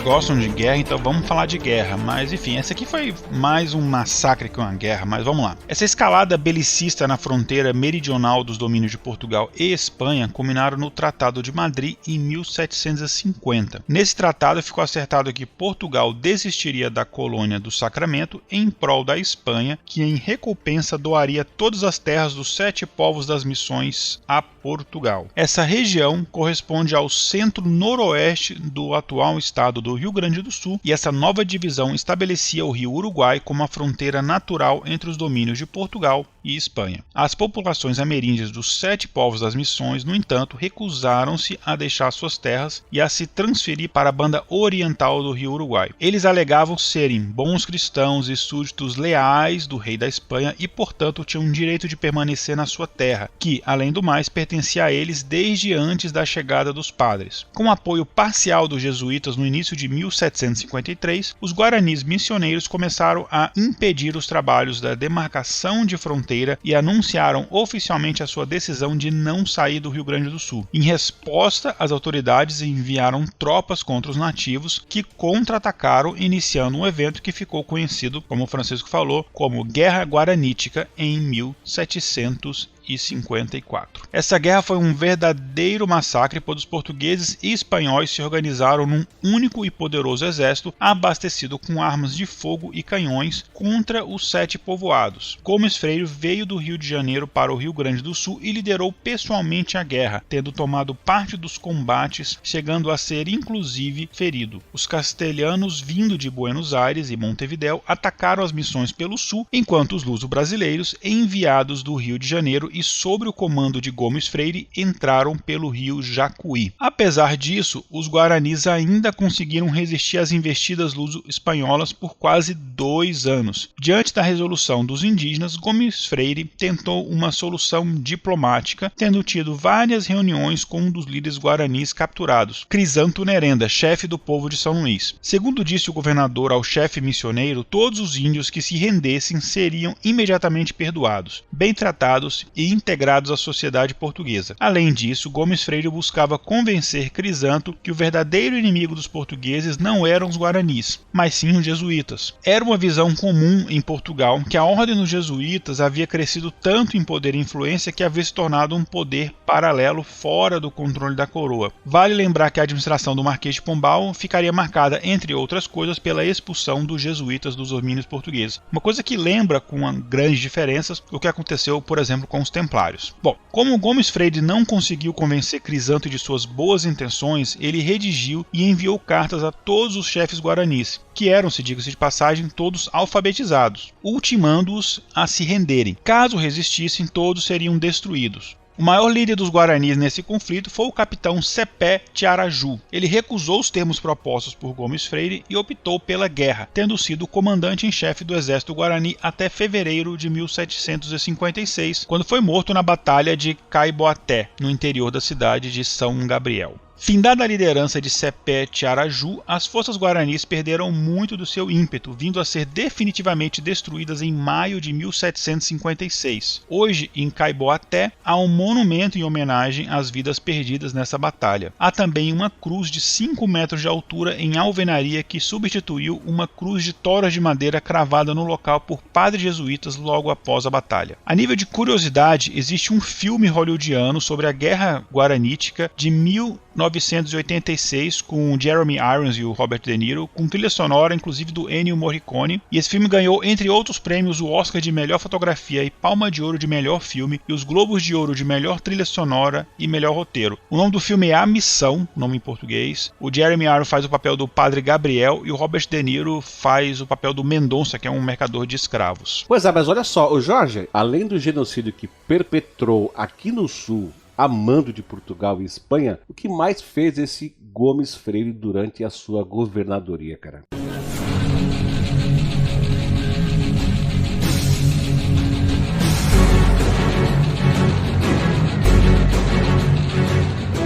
Gostam de guerra, então vamos falar de guerra. Mas enfim, essa aqui foi mais um massacre que uma guerra, mas vamos lá. Essa escalada belicista na fronteira meridional dos domínios de Portugal e Espanha culminaram no Tratado de Madrid em 1750. Nesse tratado ficou acertado que Portugal desistiria da colônia do Sacramento em prol da Espanha, que em recompensa doaria todas as terras dos 7 povos das missões a Portugal. Essa região corresponde ao centro-noroeste do atual estado do Rio Grande do Sul, e essa nova divisão estabelecia o rio Uruguai como a fronteira natural entre os domínios de Portugal e Espanha. As populações ameríndias dos 7 povos das missões, no entanto, recusaram-se a deixar suas terras e a se transferir para a banda oriental do rio Uruguai. Eles alegavam serem bons cristãos e súditos leais do rei da Espanha e, portanto, tinham direito de permanecer na sua terra, que, além do mais, pertencia a eles desde antes da chegada dos padres. Com o apoio parcial dos jesuítas no início início de 1753, os guaranis missioneiros começaram a impedir os trabalhos da demarcação de fronteira e anunciaram oficialmente a sua decisão de não sair do Rio Grande do Sul. Em resposta, as autoridades enviaram tropas contra os nativos, que contra-atacaram, iniciando um evento que ficou conhecido, como o Francisco falou, como Guerra Guaranítica em 1754. Essa guerra foi um verdadeiro massacre, pois os portugueses e espanhóis se organizaram num único e poderoso exército abastecido com armas de fogo e canhões contra os 7 povoados. Gomes Freire veio do Rio de Janeiro para o Rio Grande do Sul e liderou pessoalmente a guerra, tendo tomado parte dos combates, chegando a ser inclusive ferido. Os castelhanos, vindo de Buenos Aires e Montevidéu, atacaram as missões pelo sul, enquanto os luso-brasileiros, enviados do Rio de Janeiro e sob o comando de Gomes Freire, entraram pelo rio Jacuí. Apesar disso, os guaranis ainda conseguiram resistir às investidas luso-espanholas por quase 2 anos. Diante da resolução dos indígenas, Gomes Freire tentou uma solução diplomática, tendo tido várias reuniões com um dos líderes guaranis capturados, Crisanto Nerenda, chefe do povo de São Luís. Segundo disse o governador ao chefe missioneiro, todos os índios que se rendessem seriam imediatamente perdoados, bem tratados e integrados à sociedade portuguesa. Além disso, Gomes Freire buscava convencer Crisanto que o verdadeiro inimigo dos portugueses não eram os guaranis, mas sim os jesuítas. Era uma visão comum em Portugal que a ordem dos jesuítas havia crescido tanto em poder e influência que havia se tornado um poder paralelo fora do controle da coroa. Vale lembrar que a administração do Marquês de Pombal ficaria marcada, entre outras coisas, pela expulsão dos jesuítas dos domínios portugueses. Uma coisa que lembra com grandes diferenças o que aconteceu, por exemplo, com os templários. Bom, como Gomes Freire não conseguiu convencer Crisanto de suas boas intenções, ele redigiu e enviou cartas a todos os chefes guaranis, que eram, se diga-se de passagem, todos alfabetizados, ultimando-os a se renderem. Caso resistissem, todos seriam destruídos. O maior líder dos guaranis nesse conflito foi o capitão Cepé Tiaraju. Ele recusou os termos propostos por Gomes Freire e optou pela guerra, tendo sido o comandante em chefe do exército guarani até fevereiro de 1756, quando foi morto na Batalha de Caiboaté, no interior da cidade de São Gabriel. Findada a liderança de Cepé Tiaraju, as forças guaranis perderam muito do seu ímpeto, vindo a ser definitivamente destruídas em maio de 1756. Hoje, em Caiboaté, há um monumento em homenagem às vidas perdidas nessa batalha. Há também uma cruz de 5 metros de altura em alvenaria que substituiu uma cruz de toras de madeira cravada no local por padres jesuítas logo após a batalha. A nível de curiosidade, existe um filme hollywoodiano sobre a Guerra Guaranítica de 1986 com Jeremy Irons e o Robert De Niro, com trilha sonora inclusive do Ennio Morricone, e esse filme ganhou, entre outros prêmios, o Oscar de melhor fotografia e Palma de Ouro de melhor filme e os Globos de Ouro de melhor trilha sonora e melhor roteiro. O nome do filme é A Missão, nome em português. O Jeremy Irons faz o papel do Padre Gabriel e o Robert De Niro faz o papel do Mendonça, que é um mercador de escravos. Pois é, mas olha só, o Jorge, além do genocídio que perpetrou aqui no Sul a mando de Portugal e Espanha, o que mais fez esse Gomes Freire durante a sua governadoria, cara?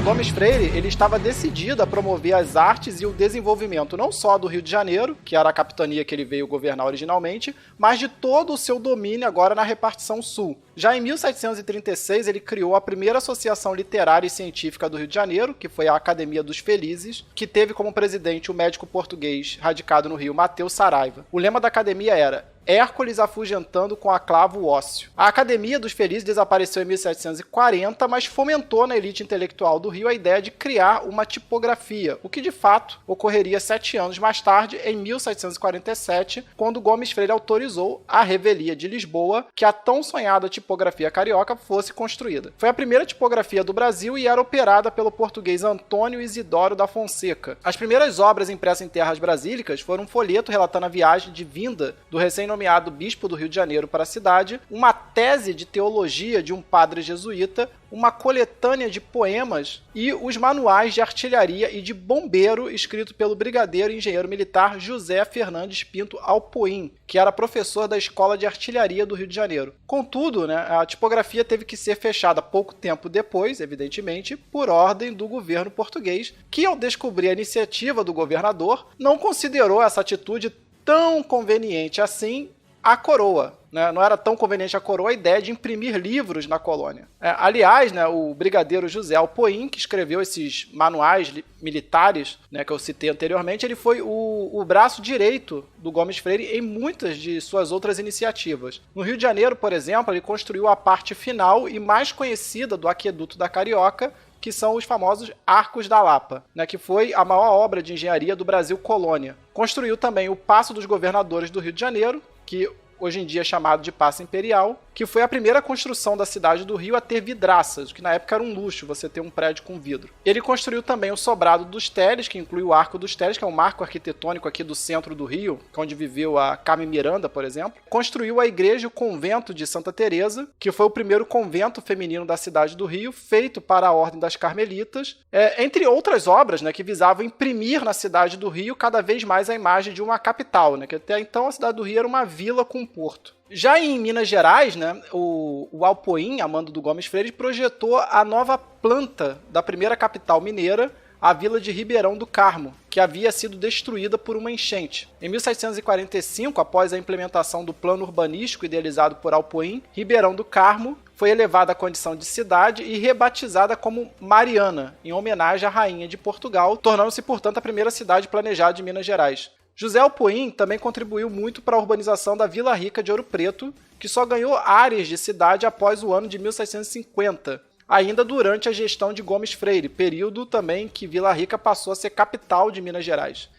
Gomes Freire, ele estava decidido a promover as artes e o desenvolvimento não só do Rio de Janeiro, que era a capitania que ele veio governar originalmente, mas de todo o seu domínio agora na repartição sul. Já em 1736, ele criou a primeira associação literária e científica do Rio de Janeiro, que foi a Academia dos Felizes, que teve como presidente o médico português radicado no Rio, Mateus Saraiva. O lema da academia era Hércules afugentando com a clavo ósseo. A Academia dos Felizes desapareceu em 1740, mas fomentou na elite intelectual do Rio a ideia de criar uma tipografia, o que de fato ocorreria 7 anos mais tarde, em 1747, quando Gomes Freire autorizou a Revelia de Lisboa que a tão sonhada tipografia carioca fosse construída. Foi a primeira tipografia do Brasil e era operada pelo português Antônio Isidoro da Fonseca. As primeiras obras impressas em terras brasílicas foram um folheto relatando a viagem de vinda do recém-nomeado nomeado bispo do Rio de Janeiro para a cidade, uma tese de teologia de um padre jesuíta, uma coletânea de poemas e os manuais de artilharia e de bombeiro escrito pelo brigadeiro e engenheiro militar José Fernandes Pinto Alpoim, que era professor da Escola de Artilharia do Rio de Janeiro. Contudo, a tipografia teve que ser fechada pouco tempo depois, evidentemente, por ordem do governo português, que ao descobrir a iniciativa do governador, não considerou essa atitude tão conveniente assim à coroa. Não era tão conveniente à coroa a ideia de imprimir livros na colônia. Aliás, o brigadeiro José Alpoim, que escreveu esses manuais militares que eu citei anteriormente, ele foi o braço direito do Gomes Freire em muitas de suas outras iniciativas. No Rio de Janeiro, por exemplo, ele construiu a parte final e mais conhecida do Aqueduto da Carioca, que são os famosos Arcos da Lapa, que foi a maior obra de engenharia do Brasil colônia. Construiu também o Paço dos Governadores do Rio de Janeiro, que hoje em dia é chamado de Paço Imperial, que foi a primeira construção da cidade do Rio a ter vidraças, o que na época era um luxo, você ter um prédio com vidro. Ele construiu também o Sobrado dos Teles, que inclui o Arco dos Teles, que é um marco arquitetônico aqui do centro do Rio, onde viveu a Carmen Miranda, por exemplo. Construiu a igreja e o convento de Santa Teresa, que foi o primeiro convento feminino da cidade do Rio, feito para a Ordem das Carmelitas, entre outras obras que visavam imprimir na cidade do Rio cada vez mais a imagem de uma capital, que até então a cidade do Rio era uma vila com um porto. Já em Minas Gerais, o Alpoim, a mando do Gomes Freire, projetou a nova planta da primeira capital mineira, a vila de Ribeirão do Carmo, que havia sido destruída por uma enchente. Em 1745, após a implementação do plano urbanístico idealizado por Alpoim, Ribeirão do Carmo foi elevada à condição de cidade e rebatizada como Mariana, em homenagem à rainha de Portugal, tornando-se, portanto, a primeira cidade planejada de Minas Gerais. José Alpoim também contribuiu muito para a urbanização da Vila Rica de Ouro Preto, que só ganhou áreas de cidade após o ano de 1650, ainda durante a gestão de Gomes Freire, período também que Vila Rica passou a ser capital de Minas Gerais.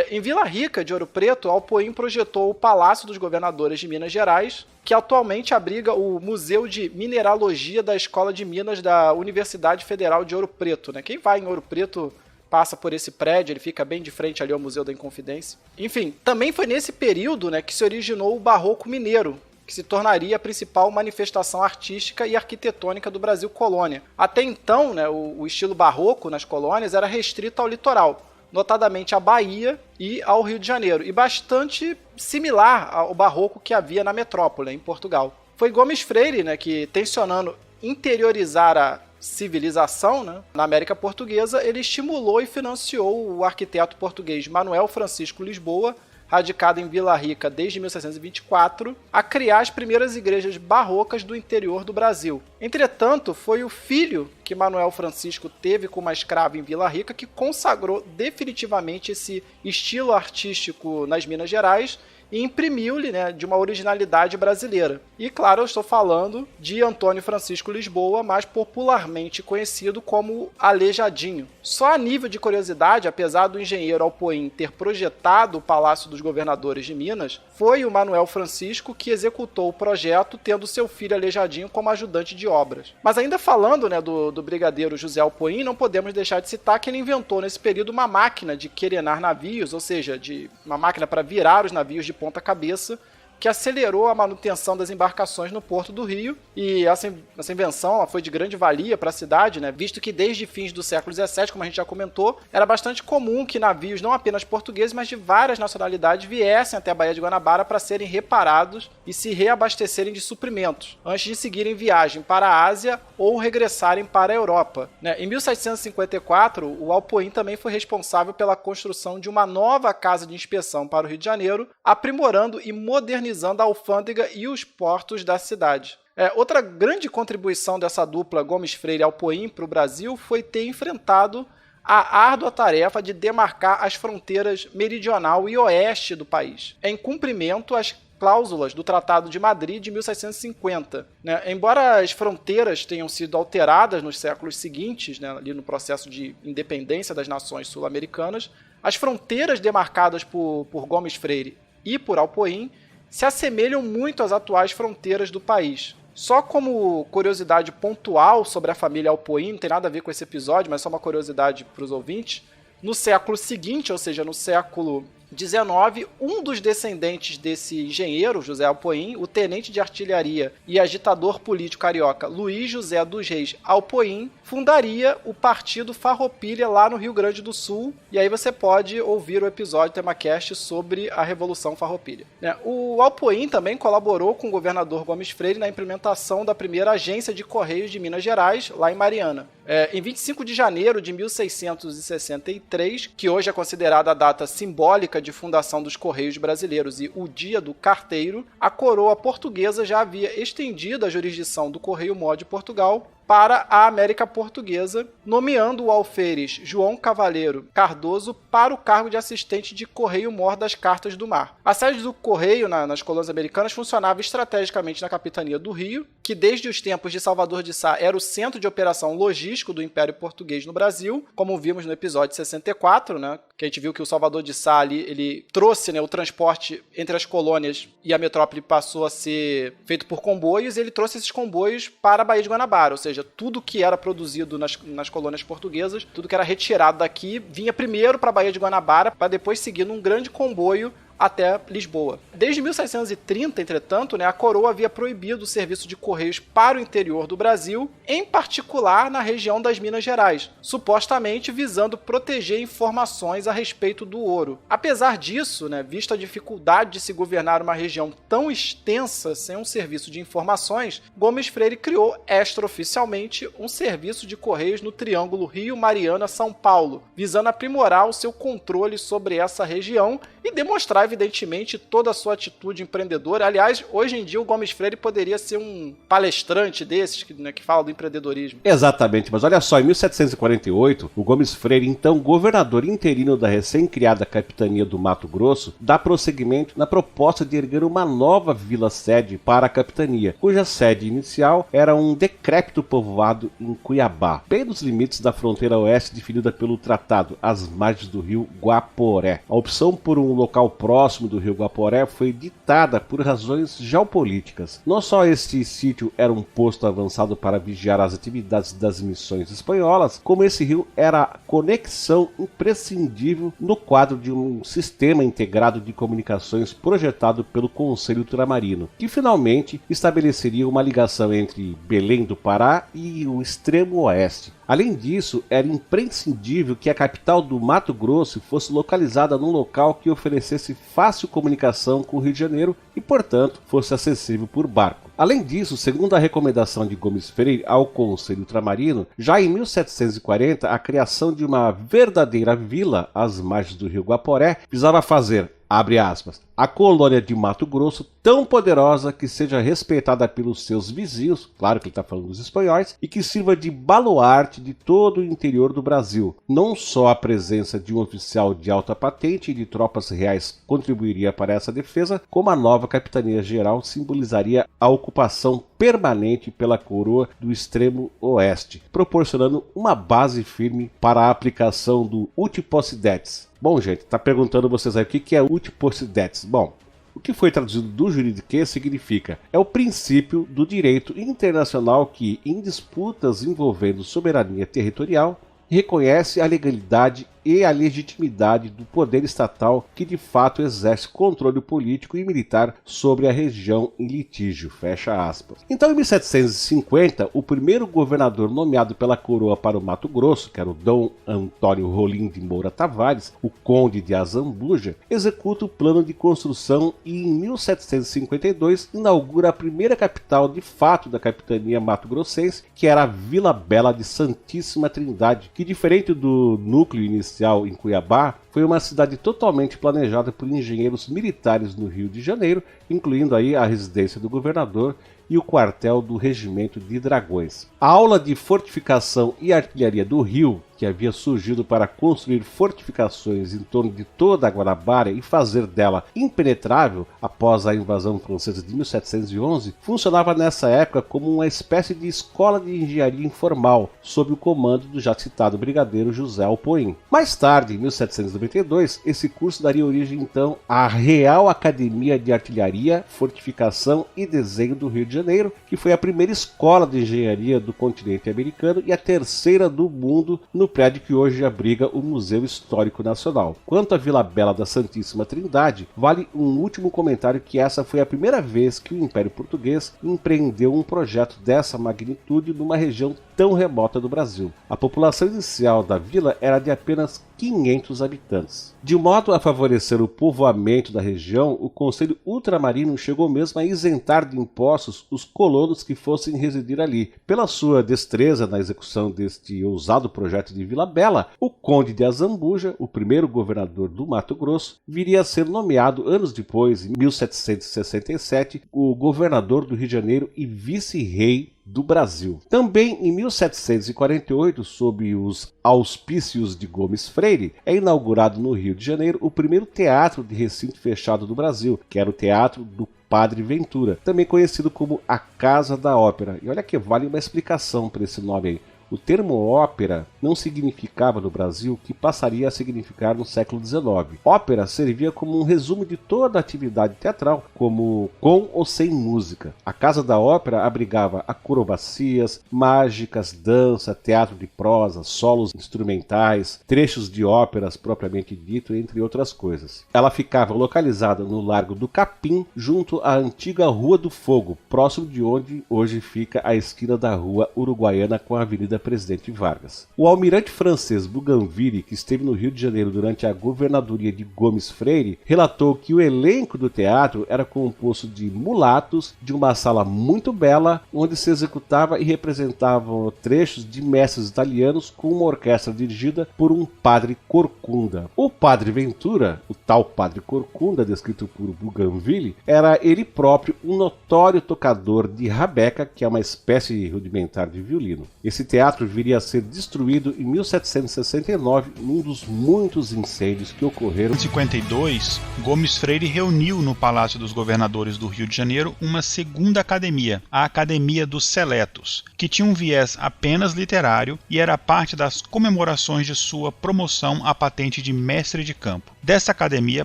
Em Vila Rica de Ouro Preto, Alpoim projetou o Palácio dos Governadores de Minas Gerais, que atualmente abriga o Museu de Mineralogia da Escola de Minas da Universidade Federal de Ouro Preto. Quem vai em Ouro Preto passa por esse prédio, ele fica bem de frente ali ao Museu da Inconfidência. Enfim, também foi nesse período que se originou o Barroco Mineiro, que se tornaria a principal manifestação artística e arquitetônica do Brasil colônia. Até então, o estilo barroco nas colônias era restrito ao litoral, notadamente à Bahia e ao Rio de Janeiro, e bastante similar ao barroco que havia na metrópole, em Portugal. Foi Gomes Freire que, tensionando interiorizar a civilização na América Portuguesa, ele estimulou e financiou o arquiteto português Manuel Francisco Lisboa, radicado em Vila Rica desde 1624, a criar as primeiras igrejas barrocas do interior do Brasil. Entretanto, foi o filho que Manuel Francisco teve com uma escrava em Vila Rica que consagrou definitivamente esse estilo artístico nas Minas Gerais e imprimiu-lhe de uma originalidade brasileira. E claro, eu estou falando de Antônio Francisco Lisboa, mais popularmente conhecido como Aleijadinho. Só a nível de curiosidade, apesar do engenheiro Alpoim ter projetado o Palácio dos Governadores de Minas, foi o Manuel Francisco que executou o projeto, tendo seu filho Aleijadinho como ajudante de obras. Mas ainda falando do brigadeiro José Alpoim, não podemos deixar de citar que ele inventou nesse período uma máquina de querenar navios, ou seja, uma máquina para virar os navios de ponta cabeça, que acelerou a manutenção das embarcações no Porto do Rio, e essa invenção foi de grande valia para a cidade, visto que desde fins do século XVII, como a gente já comentou, era bastante comum que navios não apenas portugueses, mas de várias nacionalidades viessem até a Baía de Guanabara para serem reparados e se reabastecerem de suprimentos, antes de seguirem viagem para a Ásia ou regressarem para a Europa. Em 1754, o Alpoim também foi responsável pela construção de uma nova casa de inspeção para o Rio de Janeiro, aprimorando e modernizando a alfândega e os portos da cidade. Outra grande contribuição dessa dupla Gomes Freire e Alpoim para o Brasil foi ter enfrentado a árdua tarefa de demarcar as fronteiras meridional e oeste do país, em cumprimento às cláusulas do Tratado de Madrid de 1750. Embora as fronteiras tenham sido alteradas nos séculos seguintes, ali no processo de independência das nações sul-americanas, as fronteiras demarcadas por Gomes Freire e por Alpoim se assemelham muito às atuais fronteiras do país. Só como curiosidade pontual sobre a família Alpoim, não tem nada a ver com esse episódio, mas só uma curiosidade para os ouvintes, no século seguinte, ou seja, no século 1919, um dos descendentes desse engenheiro, José Alpoim, o tenente de artilharia e agitador político carioca Luiz José dos Reis Alpoim, fundaria o Partido Farroupilha lá no Rio Grande do Sul. E aí você pode ouvir o episódio TemaCast sobre a Revolução Farroupilha. O Alpoim também colaborou com o governador Gomes Freire na implementação da primeira agência de Correios de Minas Gerais, lá em Mariana. Em 25 de janeiro de 1663, que hoje é considerada a data simbólica de fundação dos Correios brasileiros e o Dia do Carteiro, a coroa portuguesa já havia estendido a jurisdição do Correio-Mor de Portugal para a América Portuguesa, nomeando o alferes João Cavaleiro Cardoso para o cargo de assistente de Correio-Mor das Cartas do Mar. A sede do Correio nas colônias americanas funcionava estrategicamente na capitania do Rio, que desde os tempos de Salvador de Sá era o centro de operação logístico do Império Português no Brasil, como vimos no episódio 64, que a gente viu que o Salvador de Sá ali, ele trouxe o transporte entre as colônias e a metrópole passou a ser feito por comboios, e ele trouxe esses comboios para a Baía de Guanabara, ou seja, tudo que era produzido nas colônias portuguesas, tudo que era retirado daqui, vinha primeiro para a Baía de Guanabara, para depois seguir num grande comboio até Lisboa. Desde 1730, entretanto, a coroa havia proibido o serviço de correios para o interior do Brasil, em particular na região das Minas Gerais, supostamente visando proteger informações a respeito do ouro. Apesar disso, vista a dificuldade de se governar uma região tão extensa sem um serviço de informações, Gomes Freire criou extraoficialmente um serviço de correios no Triângulo Rio-Mariana-São Paulo, visando aprimorar o seu controle sobre essa região e demonstrar evidentemente toda a sua atitude empreendedora. Aliás, hoje em dia o Gomes Freire poderia ser um palestrante desses que fala do empreendedorismo. Exatamente, mas olha só, em 1748, o Gomes Freire, então governador interino da recém-criada capitania do Mato Grosso, dá prosseguimento na proposta de erguer uma nova vila-sede para a capitania, cuja sede inicial era um decrépito povoado em Cuiabá, bem nos limites da fronteira oeste definida pelo tratado, às margens do rio Guaporé. A opção por um local próximo do rio Guaporé foi ditada por razões geopolíticas. Não só este sítio era um posto avançado para vigiar as atividades das missões espanholas, como esse rio era a conexão imprescindível no quadro de um sistema integrado de comunicações projetado pelo Conselho Ultramarino, que finalmente estabeleceria uma ligação entre Belém do Pará e o extremo oeste. Além disso, era imprescindível que a capital do Mato Grosso fosse localizada num local que oferecesse fácil comunicação com o Rio de Janeiro e, portanto, fosse acessível por barco. Além disso, segundo a recomendação de Gomes Freire ao Conselho Ultramarino, já em 1740, a criação de uma verdadeira vila às margens do rio Guaporé visava fazer, abre aspas, a colônia de Mato Grosso tão poderosa que seja respeitada pelos seus vizinhos, claro que ele está falando dos espanhóis, e que sirva de baluarte de todo o interior do Brasil. Não só a presença de um oficial de alta patente e de tropas reais contribuiria para essa defesa, como a nova capitania geral simbolizaria a ocupação permanente pela coroa do extremo oeste, proporcionando uma base firme para a aplicação do uti possidetis. Bom, gente, tá perguntando vocês aí o que é uti possidetis. Bom, o que foi traduzido do juridiquês significa é o princípio do direito internacional que, em disputas envolvendo soberania territorial, reconhece a legalidade e a legitimidade do poder estatal que de fato exerce controle político e militar sobre a região em litígio, fecha aspas. Então, em 1750, o primeiro governador nomeado pela coroa para o Mato Grosso, que era o Dom Antônio Rolim de Moura Tavares, o conde de Azambuja, executa o plano de construção e em 1752 inaugura a primeira capital de fato da capitania mato-grossense, que era a Vila Bela de Santíssima Trindade, que diferente do núcleo inicial em Cuiabá, foi uma cidade totalmente planejada por engenheiros militares no Rio de Janeiro, incluindo aí a residência do governador e o quartel do Regimento de Dragões. A aula de fortificação e artilharia do Rio, que havia surgido para construir fortificações em torno de toda a Guanabara e fazer dela impenetrável após a invasão francesa de 1711, funcionava nessa época como uma espécie de escola de engenharia informal, sob o comando do já citado brigadeiro José Alpoim. Mais tarde, em 1792, esse curso daria origem então à Real Academia de Artilharia, Fortificação e Desenho do Rio de Janeiro, que foi a primeira escola de engenharia do continente americano e a terceira do mundo no prédio que hoje abriga o Museu Histórico Nacional. Quanto à Vila Bela da Santíssima Trindade, vale um último comentário que essa foi a primeira vez que o Império Português empreendeu um projeto dessa magnitude numa região tão remota do Brasil. A população inicial da vila era de apenas 500 habitantes. De modo a favorecer o povoamento da região, o Conselho Ultramarino chegou mesmo a isentar de impostos os colonos que fossem residir ali. Pela sua destreza na execução deste ousado projeto de Vila Bela, o Conde de Azambuja, o primeiro governador do Mato Grosso, viria a ser nomeado anos depois, em 1767, o governador do Rio de Janeiro e vice-rei do Brasil. Também em 1748, sob os auspícios de Gomes Freire, é inaugurado no Rio de Janeiro o primeiro teatro de recinto fechado do Brasil, que era o Teatro do Padre Ventura, também conhecido como a Casa da Ópera. E olha que vale uma explicação para esse nome aí. O termo ópera não significava no Brasil o que passaria a significar no século XIX. Ópera servia como um resumo de toda a atividade teatral, como com ou sem música. A Casa da Ópera abrigava acrobacias, mágicas, dança, teatro de prosa, solos instrumentais, trechos de óperas propriamente dito, entre outras coisas. Ela ficava localizada no Largo do Capim, junto à antiga Rua do Fogo, próximo de onde hoje fica a esquina da Rua Uruguaiana com a Avenida Presidente Vargas. O almirante francês Bougainville, que esteve no Rio de Janeiro durante a governadoria de Gomes Freire, relatou que o elenco do teatro era composto de mulatos, de uma sala muito bela, onde se executava e representavam trechos de mestres italianos com uma orquestra dirigida por um padre corcunda. O padre Ventura, o tal padre corcunda descrito por Bougainville, era ele próprio um notório tocador de rabeca, que é uma espécie rudimentar de violino. Esse teatro viria a ser destruído em 1769 num dos muitos incêndios que ocorreram. Em 1952, Gomes Freire reuniu no Palácio dos Governadores do Rio de Janeiro uma segunda academia, a Academia dos Seletos, que tinha um viés apenas literário e era parte das comemorações de sua promoção à patente de mestre de campo. Dessa academia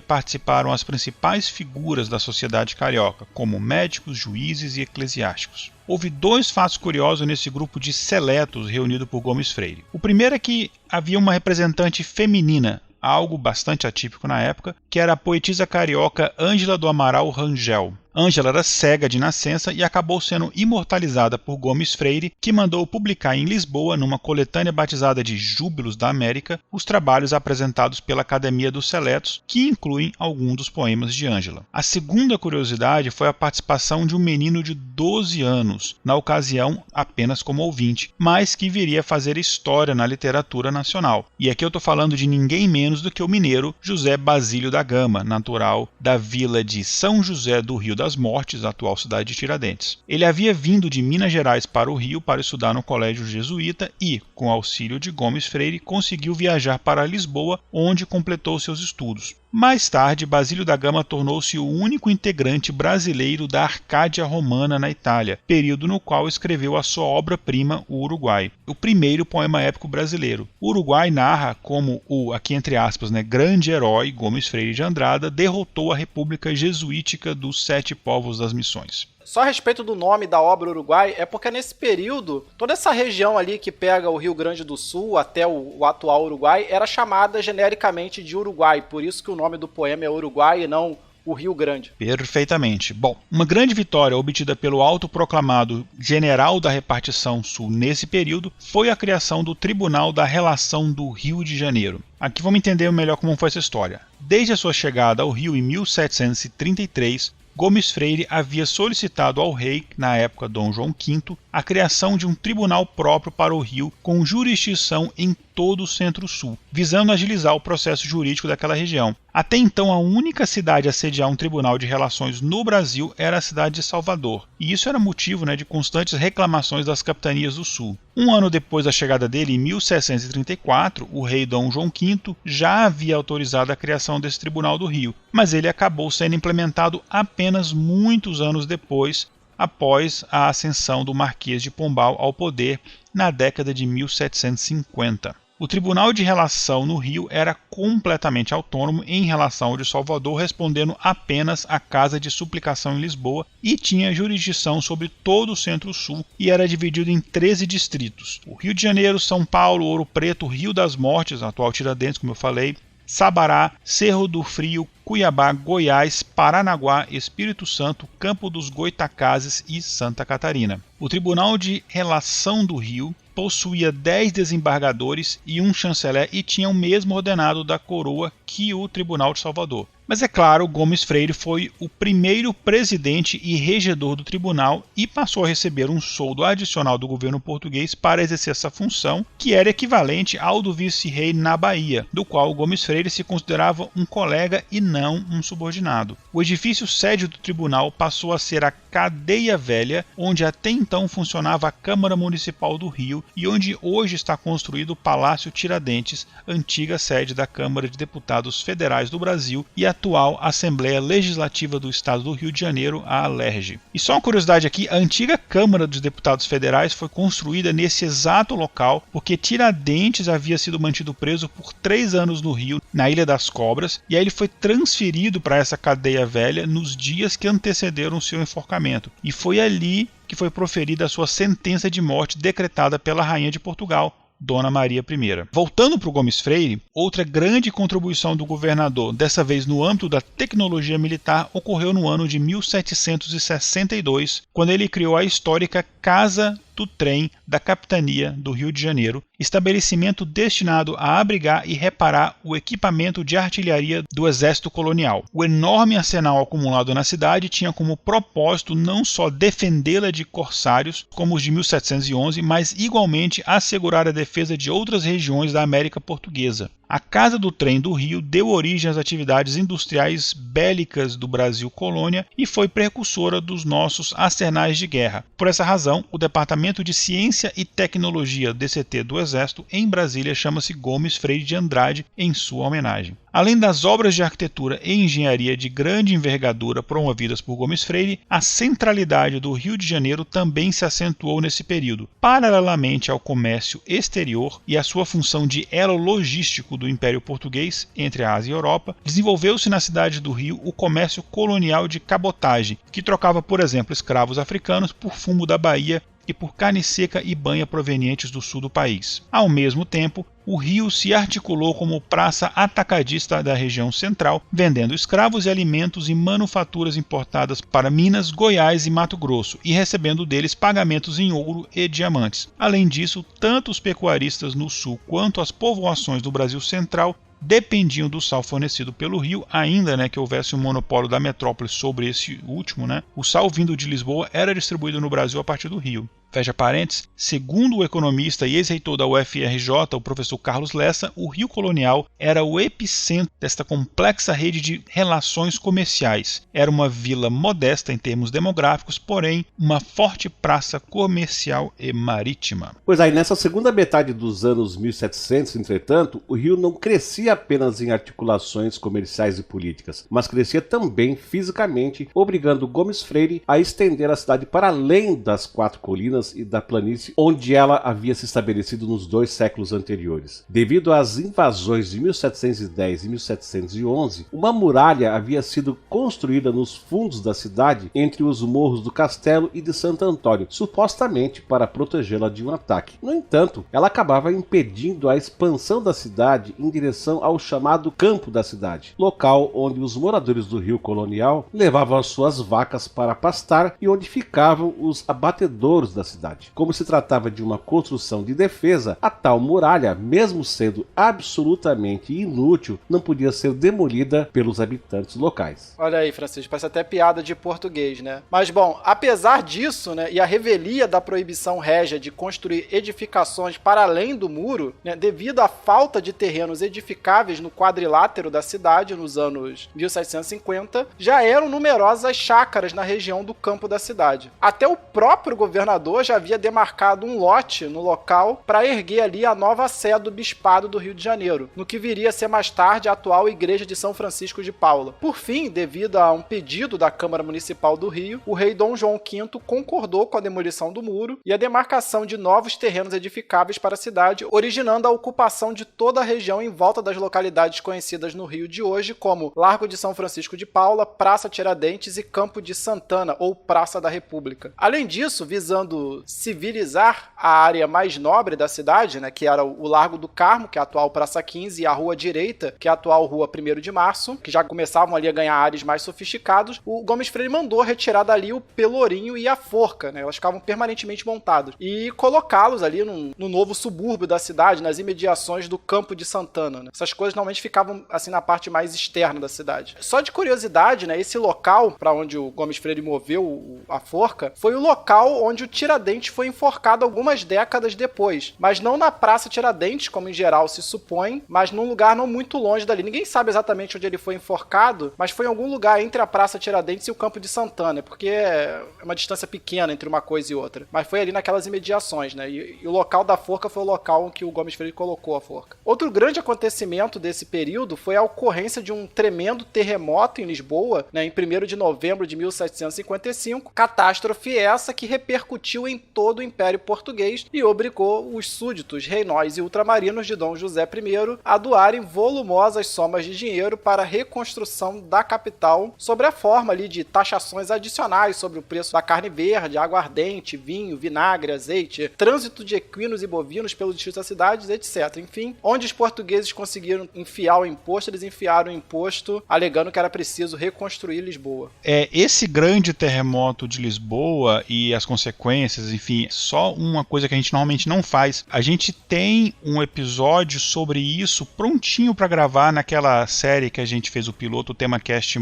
participaram as principais figuras da sociedade carioca, como médicos, juízes e eclesiásticos. Houve dois fatos curiosos nesse grupo de seletos reunido por Gomes Freire. O primeiro é que havia uma representante feminina, algo bastante atípico na época, que era a poetisa carioca Ângela do Amaral Rangel. Ângela era cega de nascença e acabou sendo imortalizada por Gomes Freire, que mandou publicar em Lisboa, numa coletânea batizada de Júbilos da América, os trabalhos apresentados pela Academia dos Seletos, que incluem alguns dos poemas de Ângela. A segunda curiosidade foi a participação de um menino de 12 anos, na ocasião apenas como ouvinte, mas que viria a fazer história na literatura nacional. E aqui eu estou falando de ninguém menos do que o mineiro José Basílio da Gama, natural da vila de São José do Rio das Mortes, atual cidade de Tiradentes. Ele havia vindo de Minas Gerais para o Rio para estudar no colégio jesuíta e, com auxílio de Gomes Freire, conseguiu viajar para Lisboa, onde completou seus estudos. Mais tarde, Basílio da Gama tornou-se o único integrante brasileiro da Arcádia Romana na Itália, período no qual escreveu a sua obra-prima, O Uruguai, o primeiro poema épico brasileiro. O Uruguai narra como o, aqui entre aspas, grande herói Gomes Freire de Andrada derrotou a República Jesuítica dos Sete Povos das Missões. Só a respeito do nome da obra Uruguai, é porque nesse período, toda essa região ali que pega o Rio Grande do Sul até o atual Uruguai era chamada genericamente de Uruguai, por isso que o nome do poema é Uruguai e não o Rio Grande. Perfeitamente. Bom, uma grande vitória obtida pelo autoproclamado general da repartição sul nesse período foi a criação do Tribunal da Relação do Rio de Janeiro. Aqui vamos entender melhor como foi essa história. Desde a sua chegada ao Rio em 1733, Gomes Freire havia solicitado ao rei, na época Dom João V, a criação de um tribunal próprio para o Rio com jurisdição em todo o Centro-Sul, visando agilizar o processo jurídico daquela região. Até então, a única cidade a sediar um tribunal de relações no Brasil era a cidade de Salvador, e isso era motivo de constantes reclamações das capitanias do Sul. Um ano depois da chegada dele, em 1734, o rei Dom João V já havia autorizado a criação desse tribunal do Rio, mas ele acabou sendo implementado apenas muitos anos depois, após a ascensão do Marquês de Pombal ao poder na década de 1750. O Tribunal de Relação no Rio era completamente autônomo em relação ao de Salvador, respondendo apenas à Casa de Suplicação em Lisboa, e tinha jurisdição sobre todo o Centro-Sul e era dividido em 13 distritos. O Rio de Janeiro, São Paulo, Ouro Preto, Rio das Mortes, atual Tiradentes, como eu falei, Sabará, Cerro do Frio, Cuiabá, Goiás, Paranaguá, Espírito Santo, Campo dos Goitacazes e Santa Catarina. O Tribunal de Relação do Rio possuía 10 desembargadores e um chanceler e tinha o mesmo ordenado da coroa que o Tribunal de Salvador. Mas é claro, Gomes Freire foi o primeiro presidente e regedor do tribunal e passou a receber um soldo adicional do governo português para exercer essa função, que era equivalente ao do vice-rei na Bahia, do qual Gomes Freire se considerava um colega e não um subordinado. O edifício sede do tribunal passou a ser a Cadeia Velha, onde até então funcionava a Câmara Municipal do Rio e onde hoje está construído o Palácio Tiradentes, antiga sede da Câmara de Deputados Federais do Brasil e atual Assembleia Legislativa do Estado do Rio de Janeiro, a ALERJ. E só uma curiosidade aqui, a antiga Câmara dos Deputados Federais foi construída nesse exato local porque Tiradentes havia sido mantido preso por 3 anos no Rio, na Ilha das Cobras, e aí ele foi transferido para essa Cadeia Velha nos dias que antecederam seu enforcamento. E foi ali que foi proferida a sua sentença de morte decretada pela Rainha de Portugal, Dona Maria I. Voltando para o Gomes Freire, outra grande contribuição do governador, dessa vez no âmbito da tecnologia militar, ocorreu no ano de 1762, quando ele criou a histórica Casa do Trem da Capitania do Rio de Janeiro, estabelecimento destinado a abrigar e reparar o equipamento de artilharia do exército colonial. O enorme arsenal acumulado na cidade tinha como propósito não só defendê-la de corsários, como os de 1711, mas igualmente assegurar a defesa de outras regiões da América Portuguesa. A Casa do Trem do Rio deu origem às atividades industriais bélicas do Brasil colônia e foi precursora dos nossos arsenais de guerra. Por essa razão, o Departamento de Ciência e Tecnologia DCT do Exército em Brasília chama-se Gomes Freire de Andrade em sua homenagem. Além das obras de arquitetura e engenharia de grande envergadura promovidas por Gomes Freire, a centralidade do Rio de Janeiro também se acentuou nesse período. Paralelamente ao comércio exterior e à sua função de elo logístico do Império Português entre a Ásia e a Europa, desenvolveu-se na cidade do Rio o comércio colonial de cabotagem, que trocava, por exemplo, escravos africanos por fumo da Bahia e por carne seca e banha provenientes do sul do país. Ao mesmo tempo, o Rio se articulou como praça atacadista da região central, vendendo escravos e alimentos e manufaturas importadas para Minas, Goiás e Mato Grosso, e recebendo deles pagamentos em ouro e diamantes. Além disso, tanto os pecuaristas no sul quanto as povoações do Brasil Central dependiam do sal fornecido pelo Rio, ainda que houvesse um monopólio da metrópole sobre esse último. O sal vindo de Lisboa era distribuído no Brasil a partir do Rio. Fecha parênteses, segundo o economista e ex-reitor da UFRJ, o professor Carlos Lessa, o Rio Colonial era o epicentro desta complexa rede de relações comerciais. Era uma vila modesta em termos demográficos, porém uma forte praça comercial e marítima. Pois aí, nessa segunda metade dos anos 1700, entretanto, o Rio não crescia apenas em articulações comerciais e políticas, mas crescia também fisicamente, obrigando Gomes Freire a estender a cidade para além das 4 colinas e da planície onde ela havia se estabelecido nos 2 séculos anteriores. Devido às invasões de 1710 e 1711, uma muralha havia sido construída nos fundos da cidade entre os morros do Castelo e de Santo Antônio, supostamente para protegê-la de um ataque. No entanto, ela acabava impedindo a expansão da cidade em direção ao chamado Campo da Cidade, local onde os moradores do Rio Colonial levavam as suas vacas para pastar e onde ficavam os abatedouros da cidade. Como se tratava de uma construção de defesa, a tal muralha, mesmo sendo absolutamente inútil, não podia ser demolida pelos habitantes locais. Olha aí, Francisco, parece até piada de português, né? Mas bom, apesar disso, e a revelia da proibição régia de construir edificações para além do muro, devido à falta de terrenos edificáveis no quadrilátero da cidade nos anos 1750, já eram numerosas chácaras na região do campo da cidade. Até o próprio governador governador já havia demarcado um lote no local para erguer ali a nova sé do Bispado do Rio de Janeiro, no que viria a ser mais tarde a atual Igreja de São Francisco de Paula. Por fim, devido a um pedido da Câmara Municipal do Rio, o rei Dom João V concordou com a demolição do muro e a demarcação de novos terrenos edificáveis para a cidade, originando a ocupação de toda a região em volta das localidades conhecidas no Rio de hoje como Largo de São Francisco de Paula, Praça Tiradentes e Campo de Santana, ou Praça da República. Além disso, visando civilizar a área mais nobre da cidade, né, que era o Largo do Carmo, que é a atual Praça 15, e a Rua Direita, que é a atual Rua 1º de Março, que já começavam ali a ganhar áreas mais sofisticados, o Gomes Freire mandou retirar dali o Pelourinho e a Forca, né, elas ficavam permanentemente montadas, e colocá-los ali no novo subúrbio da cidade, nas imediações do Campo de Santana. Né. Essas coisas normalmente ficavam assim na parte mais externa da cidade. Só de curiosidade, né, esse local para onde o Gomes Freire moveu a forca foi o local onde o Tiradentes foi enforcado algumas décadas depois, mas não na Praça Tiradentes, como em geral se supõe, mas num lugar não muito longe dali. Ninguém sabe exatamente onde ele foi enforcado, mas foi em algum lugar entre a Praça Tiradentes e o Campo de Santana, porque é uma distância pequena entre uma coisa e outra. Mas foi ali naquelas imediações, né? E o local da forca foi o local em que o Gomes Freire colocou a forca. Outro grande acontecimento desse período foi a ocorrência de um tremendo terremoto em Lisboa, né, em 1º de novembro de 1755, catástrofe essa que repercutiu em todo o Império Português e obrigou os súditos, reinóis e ultramarinos de Dom José I a doarem volumosas somas de dinheiro para a reconstrução da capital, sobre a forma ali de taxações adicionais sobre o preço da carne verde, aguardente, vinho, vinagre, azeite, trânsito de equinos e bovinos pelo distrito das cidades, etc. Enfim, onde os portugueses conseguiram enfiar o imposto, eles enfiaram o imposto alegando que era preciso reconstruir Lisboa. Esse grande terremoto de Lisboa e as consequências, enfim, só uma coisa que a gente normalmente não faz. A gente tem um episódio sobre isso prontinho para gravar naquela série que a gente fez o piloto, o TemaCast+.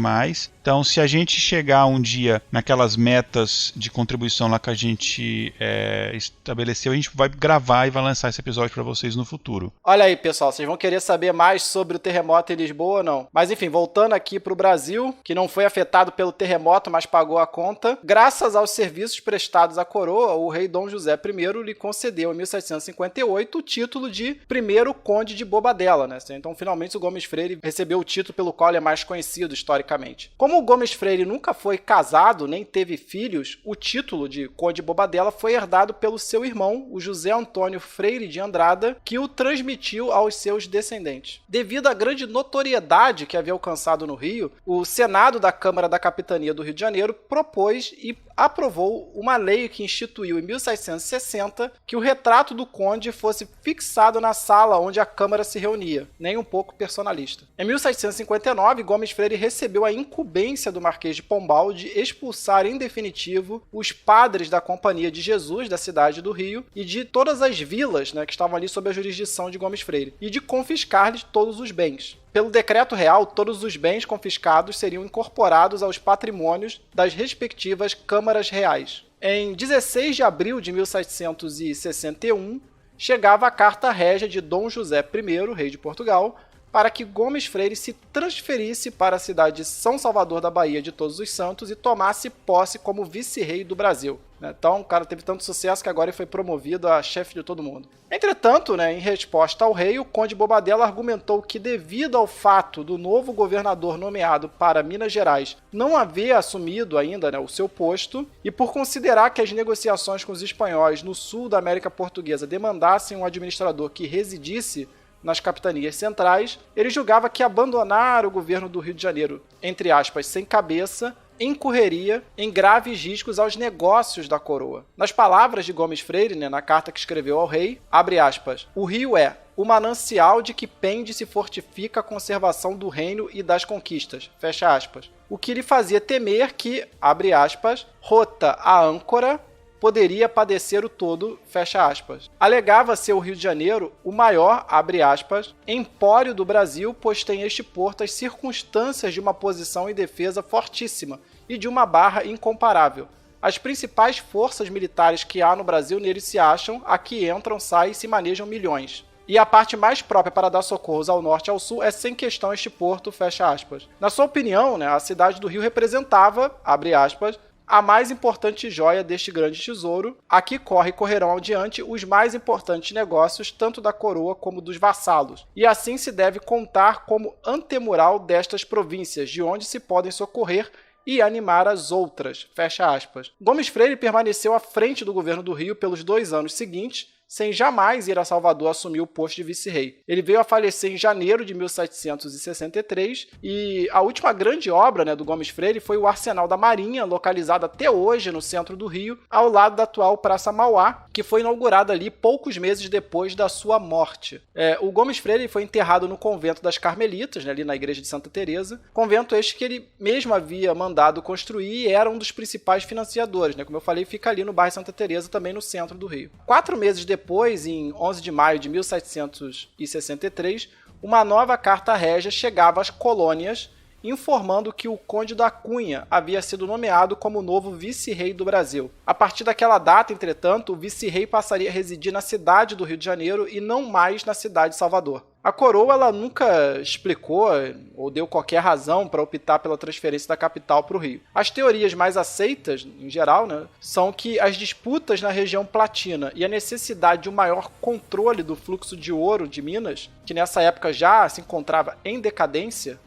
Então, se a gente chegar um dia naquelas metas de contribuição lá que a gente estabeleceu, a gente vai gravar e vai lançar esse episódio para vocês no futuro. Olha aí, pessoal, vocês vão querer saber mais sobre o terremoto em Lisboa ou não? Mas enfim, voltando aqui para o Brasil, que não foi afetado pelo terremoto, mas pagou a conta, graças aos serviços prestados à coroa, o rei Dom José I lhe concedeu em 1758 o título de primeiro conde de Bobadela, né? Então, finalmente, o Gomes Freire recebeu o título pelo qual ele é mais conhecido historicamente. Como o Gomes Freire nunca foi casado, nem teve filhos, o título de conde de Bobadela foi herdado pelo seu irmão, o José Antônio Freire de Andrada, que o transmitiu aos seus descendentes. Devido à grande notoriedade que havia alcançado no Rio, o Senado da Câmara da Capitania do Rio de Janeiro propôs e aprovou uma lei que instituiu em 1760 que o retrato do conde fosse fixado na sala onde a Câmara se reunia, nem um pouco personalista. Em 1759, Gomes Freire recebeu a incumbência do Marquês de Pombal de expulsar em definitivo os padres da Companhia de Jesus da cidade do Rio e de todas as vilas, né, que estavam ali sob a jurisdição de Gomes Freire, e de confiscar-lhes todos os bens. Pelo decreto real, todos os bens confiscados seriam incorporados aos patrimônios das respectivas câmaras reais. Em 16 de abril de 1761, chegava a carta régia de Dom José I, rei de Portugal, para que Gomes Freire se transferisse para a cidade de São Salvador da Bahia de Todos os Santos e tomasse posse como vice-rei do Brasil. Então, o cara teve tanto sucesso que agora ele foi promovido a chefe de todo mundo. Entretanto, em resposta ao rei, o conde Bobadela argumentou que, devido ao fato do novo governador nomeado para Minas Gerais não haver assumido ainda o seu posto, e por considerar que as negociações com os espanhóis no sul da América Portuguesa demandassem um administrador que residisse nas capitanias centrais, ele julgava que abandonar o governo do Rio de Janeiro, entre aspas, sem cabeça, incorreria em graves riscos aos negócios da coroa. Nas palavras de Gomes Freire, na carta que escreveu ao rei, abre aspas, o rio é o manancial de que pende e se fortifica a conservação do reino e das conquistas, fecha aspas. O que lhe fazia temer que, abre aspas, rota a âncora, poderia padecer o todo, fecha aspas. Alegava ser o Rio de Janeiro o maior, abre aspas, empório do Brasil, pois tem este porto as circunstâncias de uma posição e defesa fortíssima e de uma barra incomparável. As principais forças militares que há no Brasil nele se acham, aqui entram, saem e se manejam milhões. E a parte mais própria para dar socorros ao norte e ao sul é sem questão este porto, fecha aspas. Na sua opinião, a cidade do Rio representava, abre aspas, a mais importante joia deste grande tesouro. Aqui correrão adiante os mais importantes negócios, tanto da coroa como dos vassalos, e assim se deve contar como antemural destas províncias, de onde se podem socorrer e animar as outras. Fecha aspas. Gomes Freire permaneceu à frente do governo do Rio pelos 2 anos seguintes, sem jamais ir a Salvador assumir o posto de vice-rei. Ele veio a falecer em janeiro de 1763 e a última grande obra, do Gomes Freire foi o Arsenal da Marinha, localizado até hoje no centro do Rio, ao lado da atual Praça Mauá, que foi inaugurada ali poucos meses depois da sua morte. O Gomes Freire foi enterrado no convento das Carmelitas, ali na igreja de Santa Teresa, convento este que ele mesmo havia mandado construir e era um dos principais financiadores. Como eu falei, fica ali no bairro Santa Teresa, também no centro do Rio. 4 meses depois, em 11 de maio de 1763, uma nova carta régia chegava às colônias informando que o Conde da Cunha havia sido nomeado como novo vice-rei do Brasil. A partir daquela data, entretanto, o vice-rei passaria a residir na cidade do Rio de Janeiro e não mais na cidade de Salvador. A coroa ela nunca explicou ou deu qualquer razão para optar pela transferência da capital para o Rio. As teorias mais aceitas, em geral, são que as disputas na região platina e a necessidade de um maior controle do fluxo de ouro de Minas, que nessa época já se encontrava em decadência,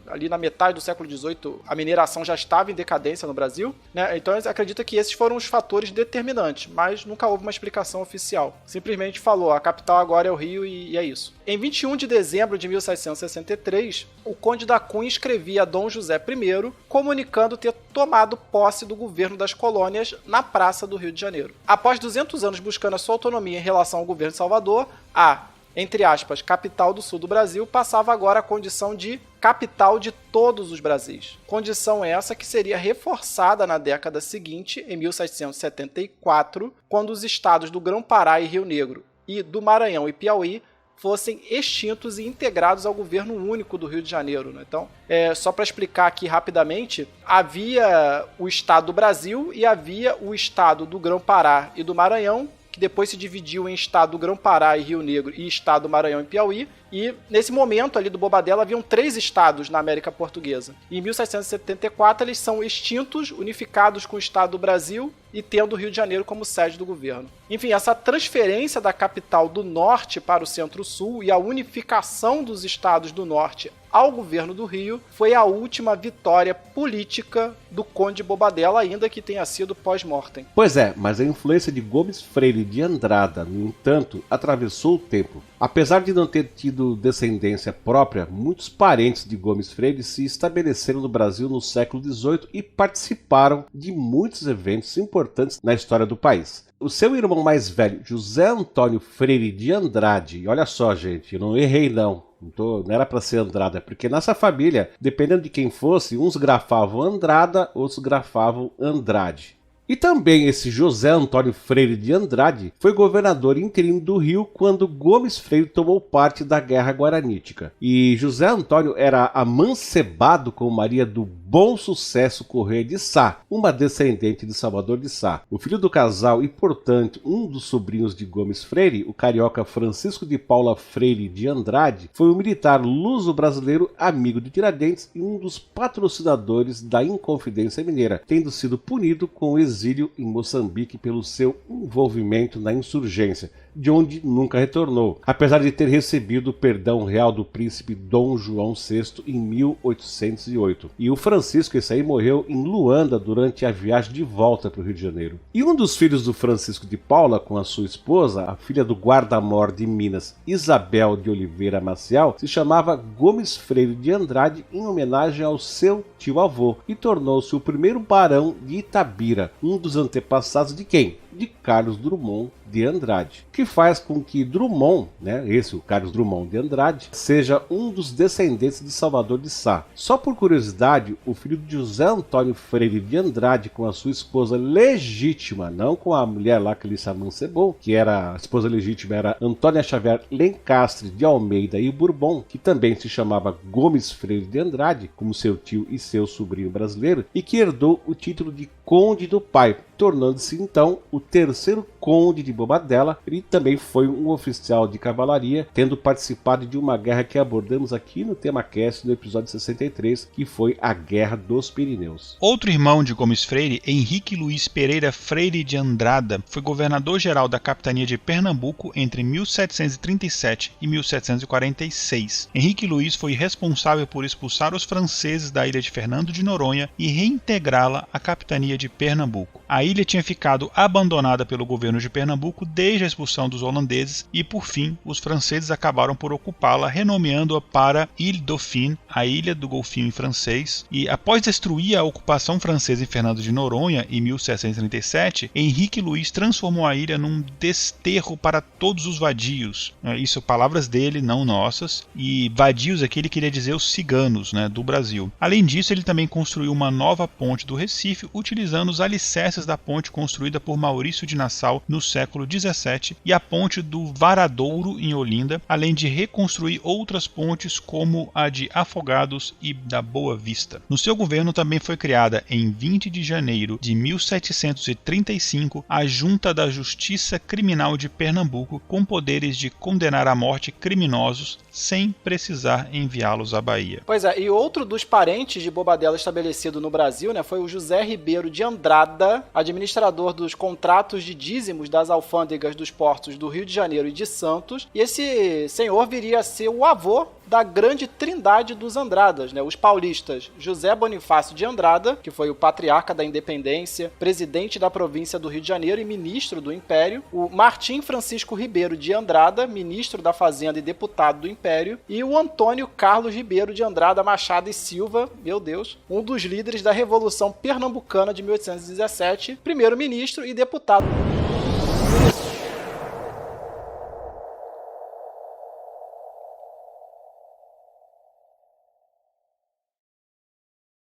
ali na metade do século XVIII, a mineração já estava em decadência no Brasil, então eles acreditam que esses foram os fatores determinantes, mas nunca houve uma explicação oficial. Simplesmente falou, a capital agora é o Rio e é isso. Em 21 de dezembro de 1763, o Conde da Cunha escrevia a Dom José I, comunicando ter tomado posse do governo das colônias na Praça do Rio de Janeiro. Após 200 anos buscando a sua autonomia em relação ao governo de Salvador, entre aspas, capital do sul do Brasil, passava agora a condição de capital de todos os Brasis. Condição essa que seria reforçada na década seguinte, em 1774, quando os estados do Grão-Pará e Rio Negro e do Maranhão e Piauí fossem extintos e integrados ao governo único do Rio de Janeiro. Então, só para explicar aqui rapidamente, havia o estado do Brasil e havia o estado do Grão-Pará e do Maranhão, que depois se dividiu em estado do Grão-Pará e Rio Negro e estado do Maranhão e Piauí, e nesse momento ali do Bobadela haviam 3 estados na América Portuguesa. E em 1774 eles são extintos, unificados com o estado do Brasil e tendo o Rio de Janeiro como sede do governo. Enfim, essa transferência da capital do norte para o centro-sul e a unificação dos estados do norte ao governo do Rio foi a última vitória política do Conde Bobadela, ainda que tenha sido pós-mortem. Pois é, mas a influência de Gomes Freire de Andrada, no entanto, atravessou o tempo. Apesar de não ter tido descendência própria, muitos parentes de Gomes Freire se estabeleceram no Brasil no século XVIII e participaram de muitos eventos importantes na história do país. O seu irmão mais velho, José Antônio Freire de Andrade, e olha só, gente, eu não errei não era para ser Andrada, porque nessa família, dependendo de quem fosse, uns grafavam Andrada, outros grafavam Andrade. E também esse José Antônio Freire de Andrade foi governador interino do Rio quando Gomes Freire tomou parte da Guerra Guaranítica. E José Antônio era amancebado com Maria do Bom Sucesso Corrêa de Sá, uma descendente de Salvador de Sá. O filho do casal e, portanto, um dos sobrinhos de Gomes Freire, o carioca Francisco de Paula Freire de Andrade, foi um militar luso-brasileiro amigo de Tiradentes e um dos patrocinadores da Inconfidência Mineira, tendo sido punido com o exílio em Moçambique pelo seu envolvimento na insurgência, de onde nunca retornou, apesar de ter recebido o perdão real do príncipe Dom João VI em 1808. E o Francisco, esse aí, morreu em Luanda durante a viagem de volta para o Rio de Janeiro. E um dos filhos do Francisco de Paula, com a sua esposa, a filha do guarda-mor de Minas, Isabel de Oliveira Maciel, se chamava Gomes Freire de Andrade em homenagem ao seu tio-avô e tornou-se o primeiro barão de Itabira, um dos antepassados de quem? De Carlos Drummond de Andrade, que faz com que Drummond, o Carlos Drummond de Andrade, seja um dos descendentes de Salvador de Sá. Só por curiosidade, o filho de José Antônio Freire de Andrade com a sua esposa legítima, não com a mulher lá que ele se amancebou, que era a esposa legítima, era Antônia Xavier Lencastre de Almeida e Bourbon, que também se chamava Gomes Freire de Andrade, como seu tio e seu sobrinho brasileiro, e que herdou o título de Conde do pai, tornando-se então o terceiro Conde de Bobadela. Ele também foi um oficial de cavalaria, tendo participado de uma guerra que abordamos aqui no TemaCast no episódio 63, que foi a Guerra dos Pirineus. Outro irmão de Gomes Freire, Henrique Luiz Pereira Freire de Andrada, foi governador-geral da capitania de Pernambuco entre 1737 e 1746. Henrique Luiz foi responsável por expulsar os franceses da ilha de Fernando de Noronha e reintegrá-la à capitania de Pernambuco. A ilha tinha ficado abandonada pelo governo de Pernambuco desde a expulsão dos holandeses e, por fim, os franceses acabaram por ocupá-la, renomeando-a para Ile Dauphine, a ilha do Golfinho em francês. E após destruir a ocupação francesa em Fernando de Noronha em 1737, Henrique Luiz transformou a ilha num desterro para todos os vadios. Isso palavras dele, não nossas. E vadios aqui ele queria dizer os ciganos, do Brasil. Além disso, ele também construiu uma nova ponte do Recife, utilizando os alicerces da ponte construída por Maurício de Nassau no século XVII e a ponte do Varadouro em Olinda, além de reconstruir outras pontes como a de Afogados e da Boa Vista. No seu governo também foi criada, em 20 de janeiro de 1735, a Junta da Justiça Criminal de Pernambuco, com poderes de condenar à morte criminosos sem precisar enviá-los à Bahia. Pois é, e outro dos parentes de Bobadela estabelecido no Brasil, foi o José Ribeiro de Andrada, administrador dos contratos de dízimos das alfândegas dos portos do Rio de Janeiro e de Santos, e esse senhor viria a ser o avô da grande trindade dos Andradas, os paulistas José Bonifácio de Andrada, que foi o patriarca da independência, presidente da província do Rio de Janeiro e ministro do Império, o Martim Francisco Ribeiro de Andrada, ministro da Fazenda e deputado do Império, e o Antônio Carlos Ribeiro de Andrada Machado e Silva, meu Deus, um dos líderes da Revolução Pernambucana de 1817, primeiro-ministro e deputado.